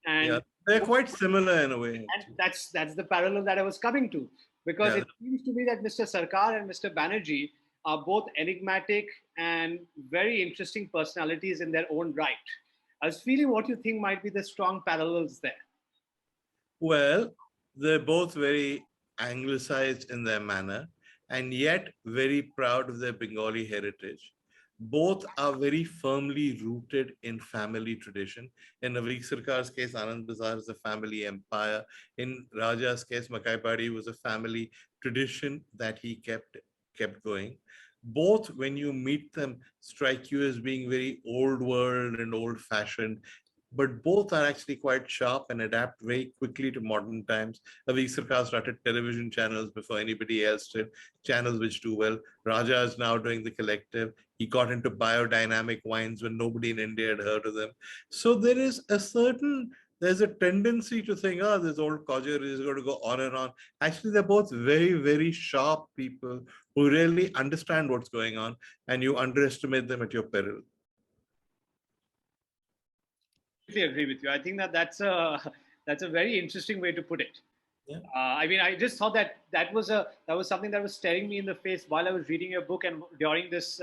And they're quite similar in a way. And that's the parallel that I was coming to, because it seems to me that Mr. Sarkar and Mr. Banerjee are both enigmatic and very interesting personalities in their own right. I was feeling what you think might be the strong parallels there. Well, they're both very anglicized in their manner, and yet very proud of their Bengali heritage. Both are very firmly rooted in family tradition. In Navik Sarkar's case, Anand Bazar is a family empire. In Raja's case, Makaibari was a family tradition that he kept going. Both, when you meet them, strike you as being very old world and old fashioned, but both are actually quite sharp and adapt very quickly to modern times. Avi Sarkar started television channels before anybody else did, channels which do well. Raja is now doing the collective. He got into biodynamic wines when nobody in India had heard of them. So there's a tendency to think, oh, this old codger is going to go on and on. Actually, they're both very, very sharp people who really understand what's going on, and you underestimate them at your peril. Agree with you. I think that's a very interesting way to put it. Yeah. I mean, I just thought that was something that was staring me in the face while I was reading your book and during this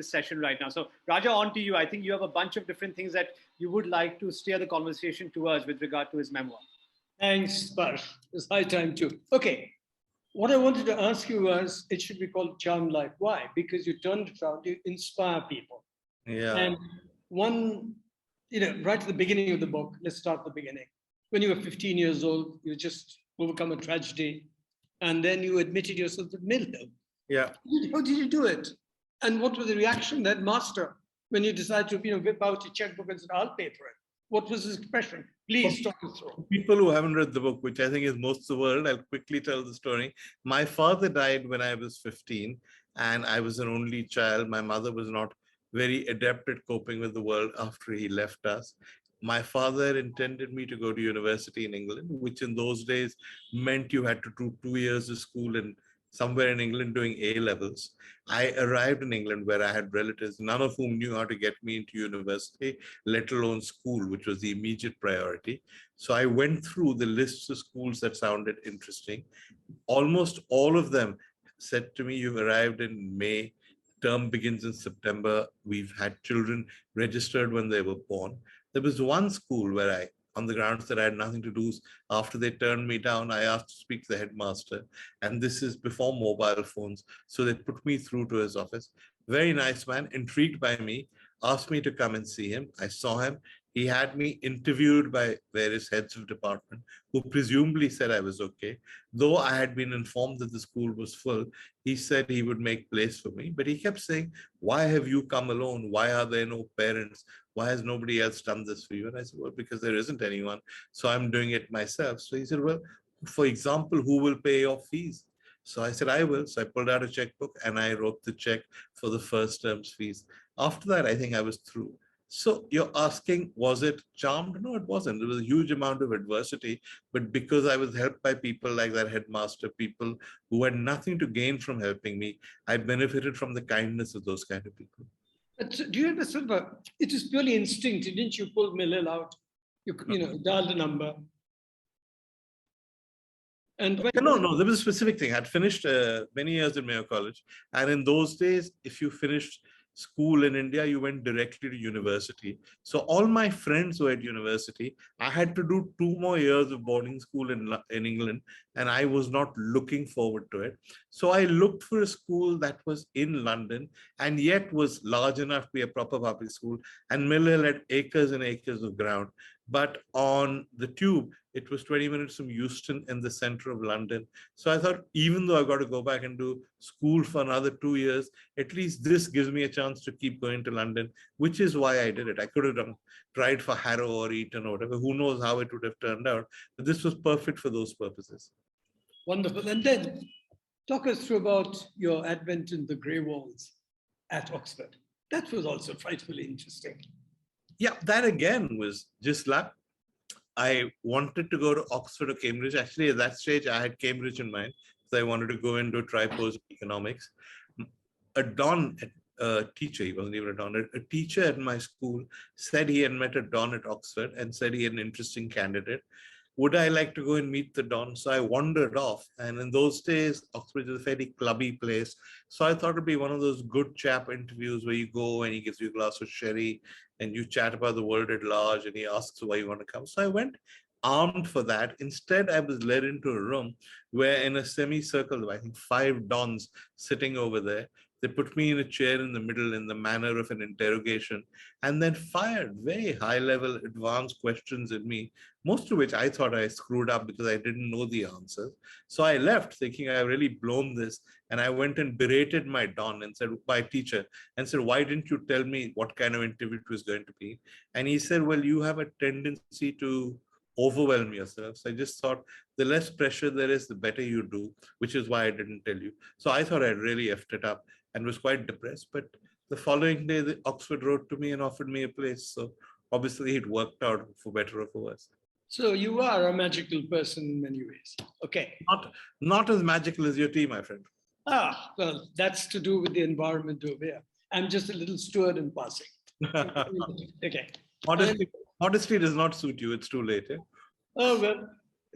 session right now. So Raja, on to you. I think you have a bunch of different things that you would like to steer the conversation towards with regard to his memoir. Thanks, Parth. It's high time too. Okay. What I wanted to ask you was, it should be called Charmed Life. Why? Because you turned it around, you inspire people. Yeah. And one, right at the beginning of the book, let's start at the beginning. When you were 15 years old, you just overcome a tragedy, and then you admitted yourself to Mill Hill. Yeah. How did you do it? And what was the reaction of that master when you decided to whip out your checkbook and said, I'll pay for it? What was his expression? Please talk us through. People who haven't read the book, which I think is most of the world, I'll quickly tell the story. My father died when I was 15, and I was an only child. My mother was not very adept at coping with the world after he left us. My father intended me to go to university in England, which in those days meant you had to do 2 years of school and somewhere in England doing A levels. I arrived in England where I had relatives, none of whom knew how to get me into university, let alone school, which was the immediate priority. So I went through the lists of schools that sounded interesting. Almost all of them said to me, you've arrived in May, term begins in September. We've had children registered when they were born. There was one school where on the grounds that I had nothing to do, after they turned me down, I asked to speak to the headmaster. And this is before mobile phones. So they put me through to his office. Very nice man, intrigued by me, asked me to come and see him. I saw him. He had me interviewed by various heads of department who presumably said I was okay. Though I had been informed that the school was full, he said he would make place for me. But he kept saying, why have you come alone? Why are there no parents? Why has nobody else done this for you? And I said, well, because there isn't anyone. So I'm doing it myself. So he said, well, for example, who will pay your fees? So I said, I will. So I pulled out a checkbook and I wrote the check for the first term's fees. After that, I think I was through. So you're asking, was it charmed? No, it wasn't. There was a huge amount of adversity, but because I was helped by people like that headmaster, people who had nothing to gain from helping me, I benefited from the kindness of those kind of people. But do you understand? It is purely instinct. Didn't you pull Mill Hill out? You dialed the number. And no, there was a specific thing. I'd finished many years in Mayo College. And in those days, if you finished school in India, you went directly to university. So all my friends were at university. I had to do 2 more years of boarding school in England, and I was not looking forward to it. So I looked for a school that was in London and yet was large enough to be a proper public school. And Mill Hill had acres and acres of ground. But on the tube, it was 20 minutes from Euston in the center of London. So I thought, even though I've got to go back and do school for another 2 years, at least this gives me a chance to keep going to London, which is why I did it. I could have tried for Harrow or Eton or whatever. Who knows how it would have turned out. But this was perfect for those purposes. Wonderful. And then talk us through about your advent in the grey walls at Oxford. That was also frightfully interesting. Yeah, that again was just luck. I wanted to go to Oxford or Cambridge. Actually, at that stage, I had Cambridge in mind. So I wanted to go into a tripos economics. A teacher, he wasn't even a don, a teacher at my school said he had met a don at Oxford and said he had an interesting candidate. Would I like to go and meet the don? So I wandered off. And in those days, Oxford is a fairly clubby place. So I thought it'd be one of those good chap interviews where you go and he gives you a glass of sherry and you chat about the world at large and he asks why you want to come. So I went. armed for that. Instead, I was led into a room where in a semicircle, I think 5 dons sitting over there, they put me in a chair in the middle in the manner of an interrogation, and then fired very high level advanced questions at me, most of which I thought I screwed up because I didn't know the answers. So I left thinking I really blown this, and I went and berated my don and said, my teacher, and said, why didn't you tell me what kind of interview it was going to be? And he said, well, you have a tendency to overwhelm yourself. So I just thought the less pressure there is, the better you do, which is why I didn't tell you. So I thought I'd really effed it up and was quite depressed. But the following day, the Oxford wrote to me and offered me a place. So obviously it worked out for better or for worse. So you are a magical person in many ways. Okay. Not as magical as your tea, my friend. Ah, well, that's to do with the environment over here. I'm just a little steward in passing. Okay. Modesty does not suit you. It's too late. Eh? Oh, well,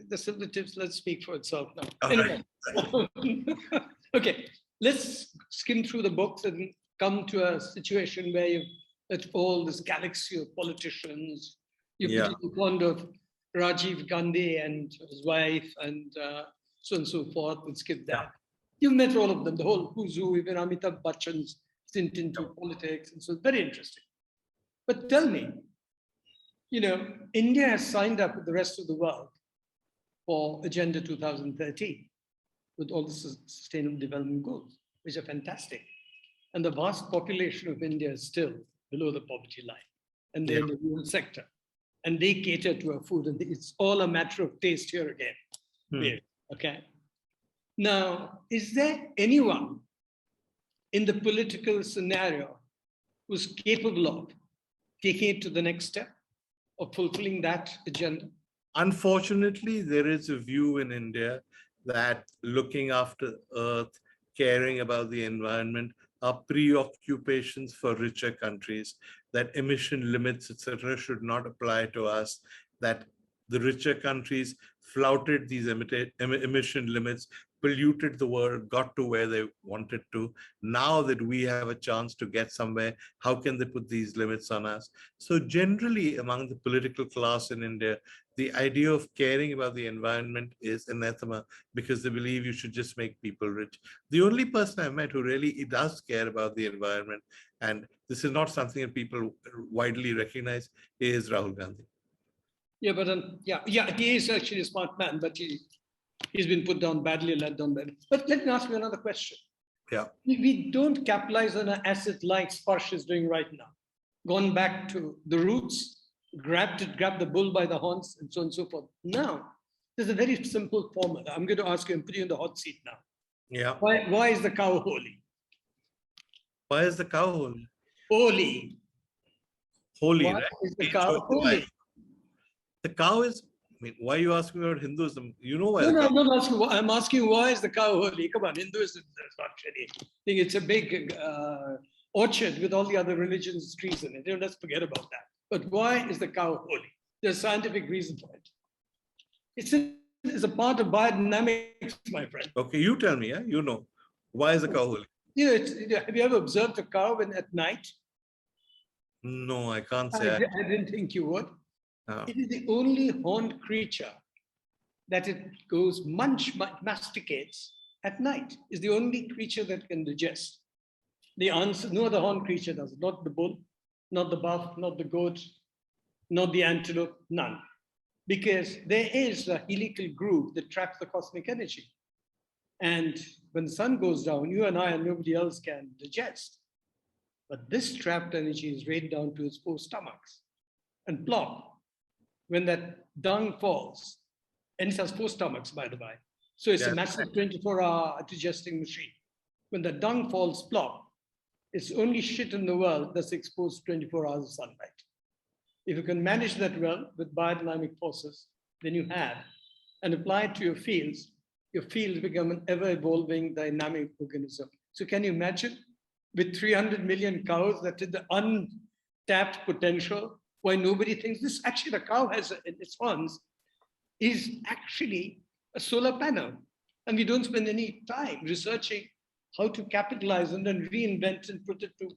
the superlatives, let's speak for itself now. All Anyway. Okay, let's skim through the books and come to a situation where you've got all this galaxy of politicians. You're Yeah. pretty fond of Rajiv Gandhi and his wife and so on and so forth. We'll skip that. You've met all of them, the whole who's who, even Amitabh Bachchan's stint into politics. And so it's very interesting. But tell me, you know, India has signed up with the rest of the world for Agenda 2030 with all the sustainable development goals, which are fantastic. And the vast population of India is still below the poverty line, and they're in the rural sector. And they cater to our food, and it's all a matter of taste here again. Yeah. Okay. Now, is there anyone in the political scenario who's capable of taking it to the next step of fulfilling that agenda? Unfortunately, there is a view in India that looking after Earth, caring about the environment are preoccupations for richer countries, that emission limits, etc., should not apply to us, that the richer countries flouted these emission limits, polluted the world, got to where they wanted to. Now that we have a chance to get somewhere, how can they put these limits on us? So generally among the political class in India, the idea of caring about the environment is anathema because they believe you should just make people rich. The only person I've met who really does care about the environment, and this is not something that people widely recognize, is Rahul Gandhi. Yeah, but he is actually a smart man, but he's been put down badly, let down badly. But let me ask you another question. Yeah. We don't capitalize on an asset like Sparsh is doing right now. Gone back to the roots, grabbed the bull by the horns, and so on and so forth. Now, there's a very simple formula. I'm going to ask you and put you in the hot seat now. Yeah. Why is the cow holy? Why is the cow holy? Holy. Holy, Why right? is the cow holy? The cow is, I mean, why are you asking about Hinduism? You know why? No, I'm not asking. I'm asking why is the cow holy? Come on, Hinduism is not really. I think it's a big orchard with all the other religions' trees in it. Let's forget about that. But why is the cow holy? There's scientific reason for it. It's a part of biodynamics, my friend. Okay, you tell me. Yeah, you know. Why is the cow holy? Have you ever observed a cow at night? No, I can't say. I didn't think you would. It is the only horned creature that it goes masticates at night. Is the only creature that can digest. The answer, no other horned creature does it. Not the bull, not the buff, not the goat, not the antelope, none. Because there is a helical groove that traps the cosmic energy. And when the sun goes down, you and I and nobody else can digest. But this trapped energy is rained down to its 4 stomachs and plop. When that dung falls, and it has 4 stomachs, by the way. So it's a massive 24-hour digesting machine. When the dung falls plop, it's only shit in the world that's exposed to 24 hours of sunlight. If you can manage that well with biodynamic forces, then you have, and apply it to your fields become an ever-evolving dynamic organism. So can you imagine with 300 million cows that is the untapped potential, why nobody thinks this? Actually, the cow has in its horns is actually a solar panel. And we don't spend any time researching how to capitalize and then reinvent and put it to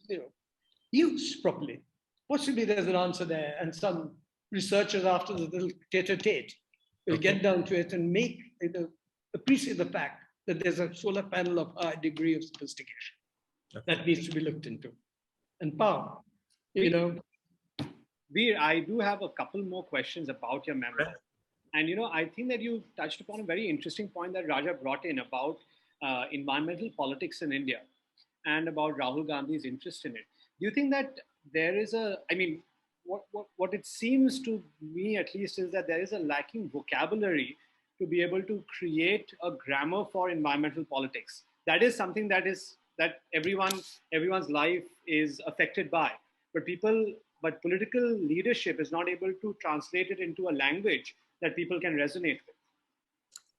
use properly. Possibly there's an answer there and some researchers after the little tete-a-tete will get down to it and make appreciate the fact that there's a solar panel of high degree of sophistication that needs to be looked into. And power, you know. Veer, I do have a couple more questions about your memoir. And I think that you touched upon a very interesting point that Raja brought in about environmental politics in India and about Rahul Gandhi's interest in it. Do you think that there is what it seems to me at least is that there is a lacking vocabulary to be able to create a grammar for environmental politics? That is something that everyone's life is affected by, but political leadership is not able to translate it into a language that people can resonate with.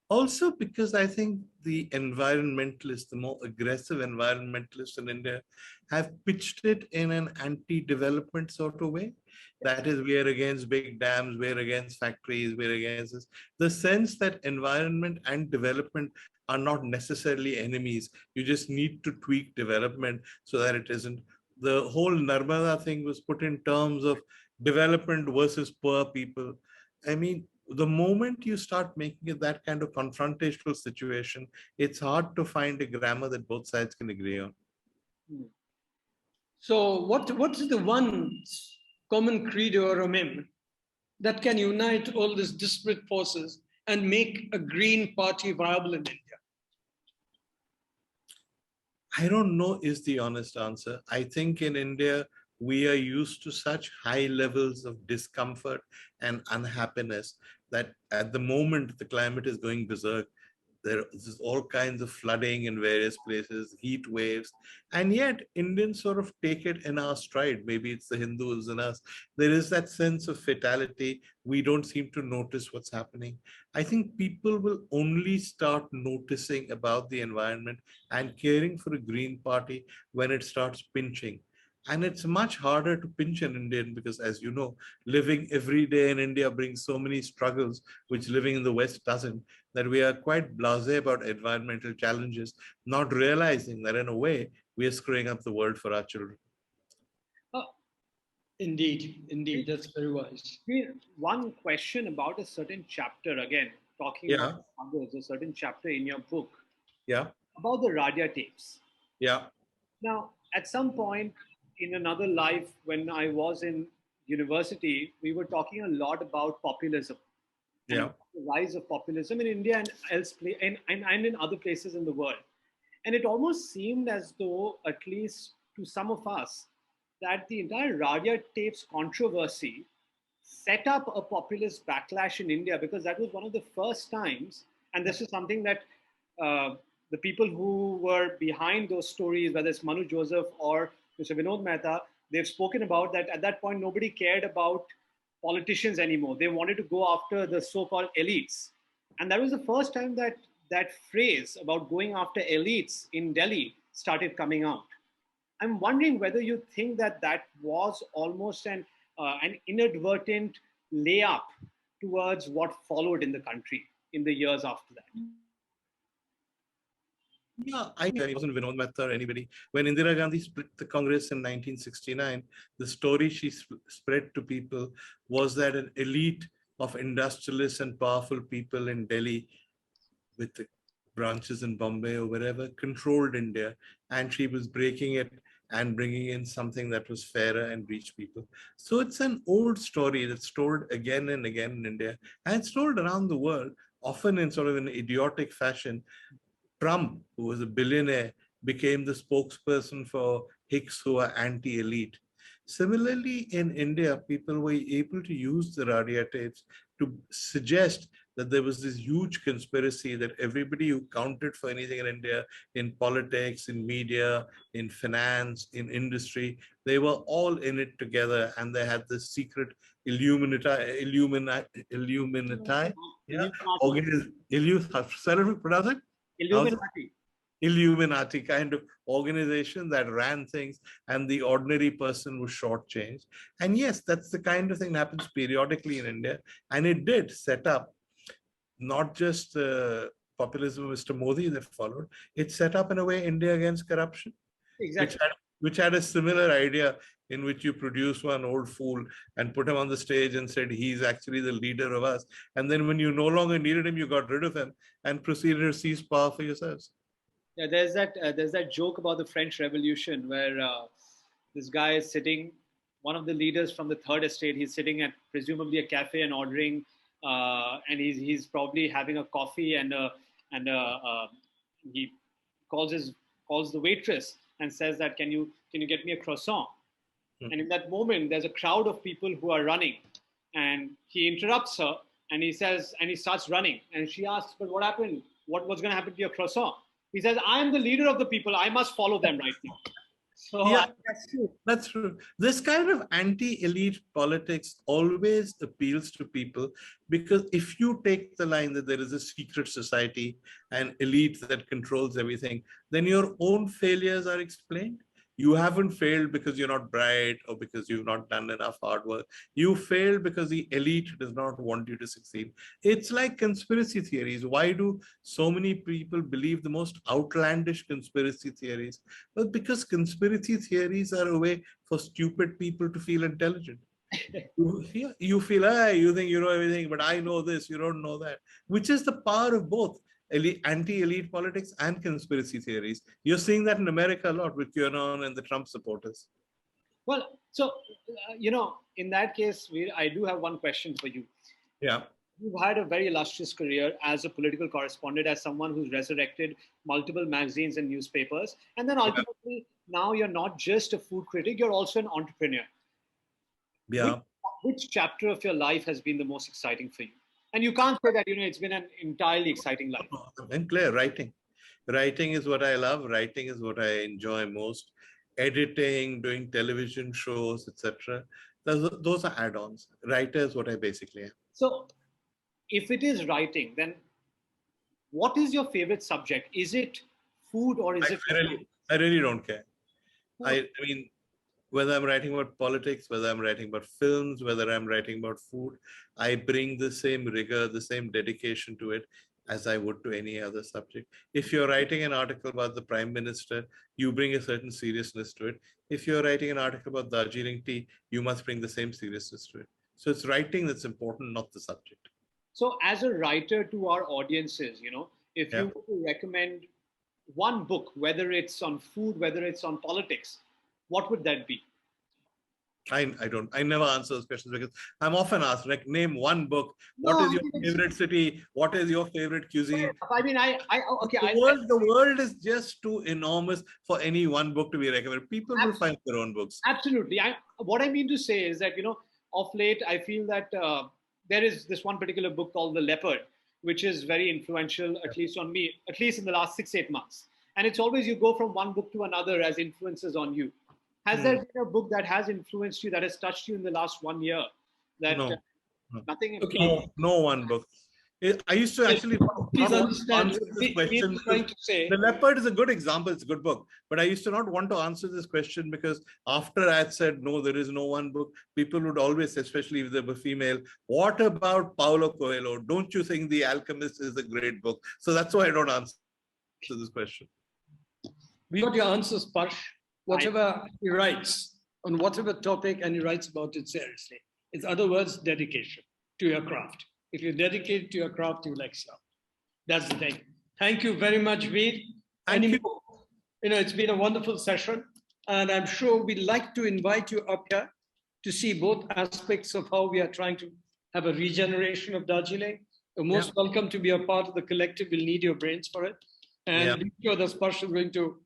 Also, because I think the environmentalists, the more aggressive environmentalists in India, have pitched it in an anti-development sort of way. That is, we are against big dams, we're against factories, we're against this. The sense that environment and development are not necessarily enemies. You just need to tweak development so that it isn't. The whole Narmada thing was put in terms of development versus poor people. I mean, the moment you start making it that kind of confrontational situation, it's hard to find a grammar that both sides can agree on. So what's the one common credo or a meme that can unite all these disparate forces and make a green party viable in India? I don't know is the honest answer. I think in India, we are used to such high levels of discomfort and unhappiness that at the moment the climate is going berserk. There's all kinds of flooding in various places, heat waves, and yet Indians sort of take it in our stride. Maybe it's the Hindus in us. There is that sense of fatality. We don't seem to notice what's happening. I think people will only start noticing about the environment and caring for a green party when it starts pinching. And it's much harder to pinch an Indian because, as you know, living every day in India brings so many struggles, which living in the West doesn't, that we are quite blasé about environmental challenges, not realizing that in a way, we are screwing up the world for our children. Indeed, that's very wise. One question about a certain chapter, again, talking about others, a certain chapter in your book. Yeah. About the radio tapes. Yeah. Now, at some point in another life, when I was in university, we were talking a lot about populism. Yeah. The rise of populism in India and elsewhere, and in other places in the world. And it almost seemed as though, at least to some of us, that the entire Radia tapes controversy set up a populist backlash in India, because that was one of the first times, and this is something that the people who were behind those stories, whether it's Manu Joseph or Mr. Vinod Mehta, they've spoken about that at that point, nobody cared about politicians anymore. They wanted to go after the so-called elites. And that was the first time that that phrase about going after elites in Delhi started coming out. I'm wondering whether you think that that was almost an inadvertent layup towards what followed in the country in the years after that. Yeah, I think it wasn't Vinod Mehta or anybody. When Indira Gandhi split the Congress in 1969, the story she spread to people was that an elite of industrialists and powerful people in Delhi, with the branches in Bombay or wherever, controlled India, and she was breaking it and bringing in something that was fairer and reached people. So it's an old story that's told again and again in India, and it's told around the world, often in sort of an idiotic fashion. Trump, who was a billionaire, became the spokesperson for Hicks, who are anti-elite. Similarly, in India, people were able to use the Radia tapes to suggest that there was this huge conspiracy that everybody who counted for anything in India, in politics, in media, in finance, in industry, they were all in it together, and they had this secret Illuminati, Illuminati kind of organization that ran things, and the ordinary person was shortchanged. And yes, that's the kind of thing that happens periodically in India. And it did set up not just populism of Mr. Modi that followed, it set up in a way India against corruption, exactly. which had a similar idea in which you produce one old fool and put him on the stage and said he's actually the leader of us. And then when you no longer needed him, you got rid of him and proceeded to seize power for yourselves. Yeah, there's that joke about the French Revolution where this guy is sitting, one of the leaders from the third estate. He's sitting at presumably a cafe and ordering, and he's probably having a coffee and he calls the waitress and says that can you get me a croissant? And in that moment, there's a crowd of people who are running, and he interrupts her and he starts running, and she asks, "But what happened? What's going to happen to your croissant?" He says, "I am the leader of the people. I must follow them right now." So Yeah, that's true. That's true. This kind of anti-elite politics always appeals to people, because if you take the line that there is a secret society and elite that controls everything, then your own failures are explained. You haven't failed because you're not bright or because you've not done enough hard work. You failed because the elite does not want you to succeed. It's like conspiracy theories. Why do so many people believe the most outlandish conspiracy theories? Well, because conspiracy theories are a way for stupid people to feel intelligent. You feel, hey, you think you know everything, but I know this, you don't know that, which is the power of both anti-elite politics and conspiracy theories. You're seeing that in America a lot with QAnon and the Trump supporters. well, so in that case, I do have one question for you. Yeah. You've had a very illustrious career as a political correspondent, as someone who's resurrected multiple magazines and newspapers, and then ultimately now you're not just a food critic, you're also an entrepreneur. Yeah. Which chapter of your life has been the most exciting for you? And you can't say that it's been an entirely exciting life. I'm clear. Writing is what I love. Writing is what I enjoy most. Editing, doing television shows, etc. Those are add-ons. Writer is what I basically am. So if it is writing, then what is your favorite subject? Is it food or is it? I really don't care. I mean, whether I'm writing about politics, whether I'm writing about films, whether I'm writing about food, I bring the same rigor, the same dedication to it as I would to any other subject. If you're writing an article about the Prime Minister, you bring a certain seriousness to it. If you're writing an article about Darjeeling Tea, you must bring the same seriousness to it. So it's writing that's important, not the subject. So as a writer to our audiences, if you were to recommend one book, whether it's on food, whether it's on politics, what would that be? I never answer those questions because I'm often asked, like, name one book. What is your favorite city? What is your favorite cuisine? I mean, The world is just too enormous for any one book to be recommended. People will find their own books. Absolutely. What I mean to say is that, of late, I feel that there is this one particular book called The Leopard, which is very influential, at least on me, at least in the last 6-8 months. And it's always you go from one book to another as influences on you. Has there been a book that has influenced you, that has touched you in the last 1 year? That No. Nothing. Okay. No one book. I used to actually please understand this question. The Leopard is a good example. It's a good book. But I used to not want to answer this question because after I had said, no, there is no one book, people would always, especially if they were female, what about Paulo Coelho? Don't you think The Alchemist is a great book? So that's why I don't answer this question. We got your answers, Parsh. Whatever he writes on whatever topic, and he writes about it seriously. In other words, dedication to your craft. If you're dedicated to your craft, you will excel. That's the thing. Thank you very much, Veer. Thank you. It's been a wonderful session, and I'm sure we'd like to invite you up here to see both aspects of how we are trying to have a regeneration of Darjeeling. You're most welcome to be a part of the collective. We'll need your brains for it. And I'm sure the Sparsh is going to,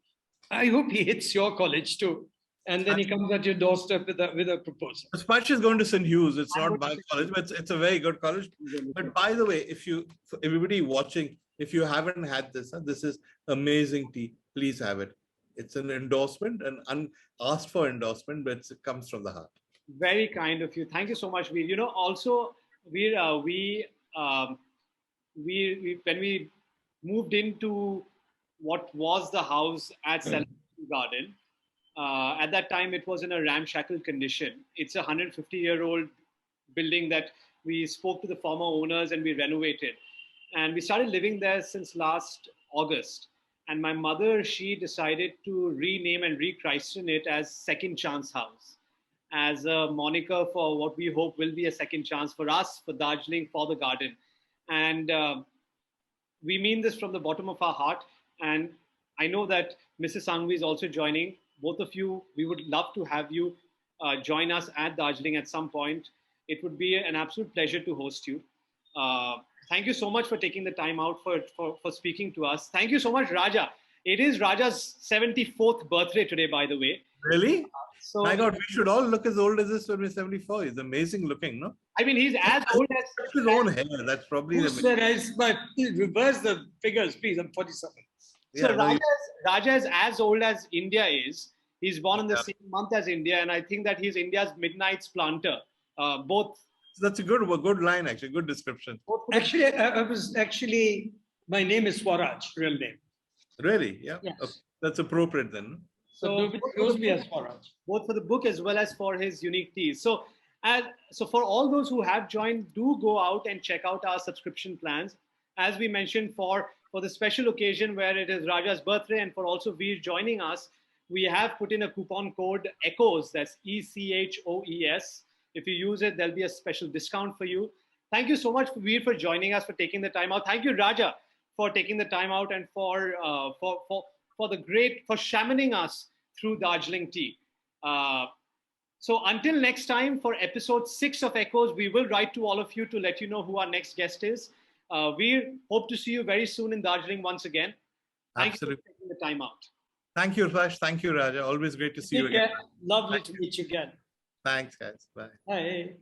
I hope he hits your college too. And then he comes at your doorstep with a proposal. Sparsh is going to St. Hugh's. It's not my college, but it's a very good college. But by the way, for everybody watching, if you haven't had this, this is amazing tea. Please have it. It's an endorsement, an unasked for endorsement, but it comes from the heart. Very kind of you. Thank you so much, Veer. Also, Veer, when we moved into what was the house at Selim Hill Garden, at that time, it was in a ramshackle condition. It's a 150-year-old building that we spoke to the former owners and we renovated. And we started living there since last August. And my mother, she decided to rename and rechristen it as Second Chance House. as a moniker for what we hope will be a second chance for us, for Darjeeling, for the garden. And we mean this from the bottom of our heart. And I know that Mrs. Sanghvi is also joining. Both of you, we would love to have you join us at Darjeeling at some point. It would be an absolute pleasure to host you. Thank you so much for taking the time out for speaking to us. Thank you so much, Raja. It is Raja's 74th birthday today, by the way. Really? So, My God, we should all look as old as this when we're 74. He's amazing looking, no? I mean, he's as old as His own hair. That's probably Who said but reverse the figures, please. I'm 47. So Yeah, no, Raja is as old as India is. He's born in the same month as India, and I think that he's India's midnight's planter. Both. that's a good line, actually. Good description. Actually, I was actually, my name is Swaraj, real name. Really? Yeah. Yes. Okay. That's appropriate then. So nobody knows me as Swaraj. Both for the book as well as for his unique teas. So for all those who have joined, do go out and check out our subscription plans. As we mentioned, for the special occasion where it is Raja's birthday and for also Veer joining us, we have put in a coupon code ECHOES, that's ECHOES. If you use it, there'll be a special discount for you. Thank you so much, Veer, for joining us, for taking the time out. Thank you, Raja, for taking the time out and for shamaning us through Darjeeling tea. So until next time, for episode 6 of Echoes, we will write to all of you to let you know who our next guest is. We hope to see you very soon in Darjeeling once again. Thank you for taking the time out. Thank you, Rash. Thank you, Raja. Always great to see you again. Lovely to meet you again. Thanks, guys. Bye. Bye.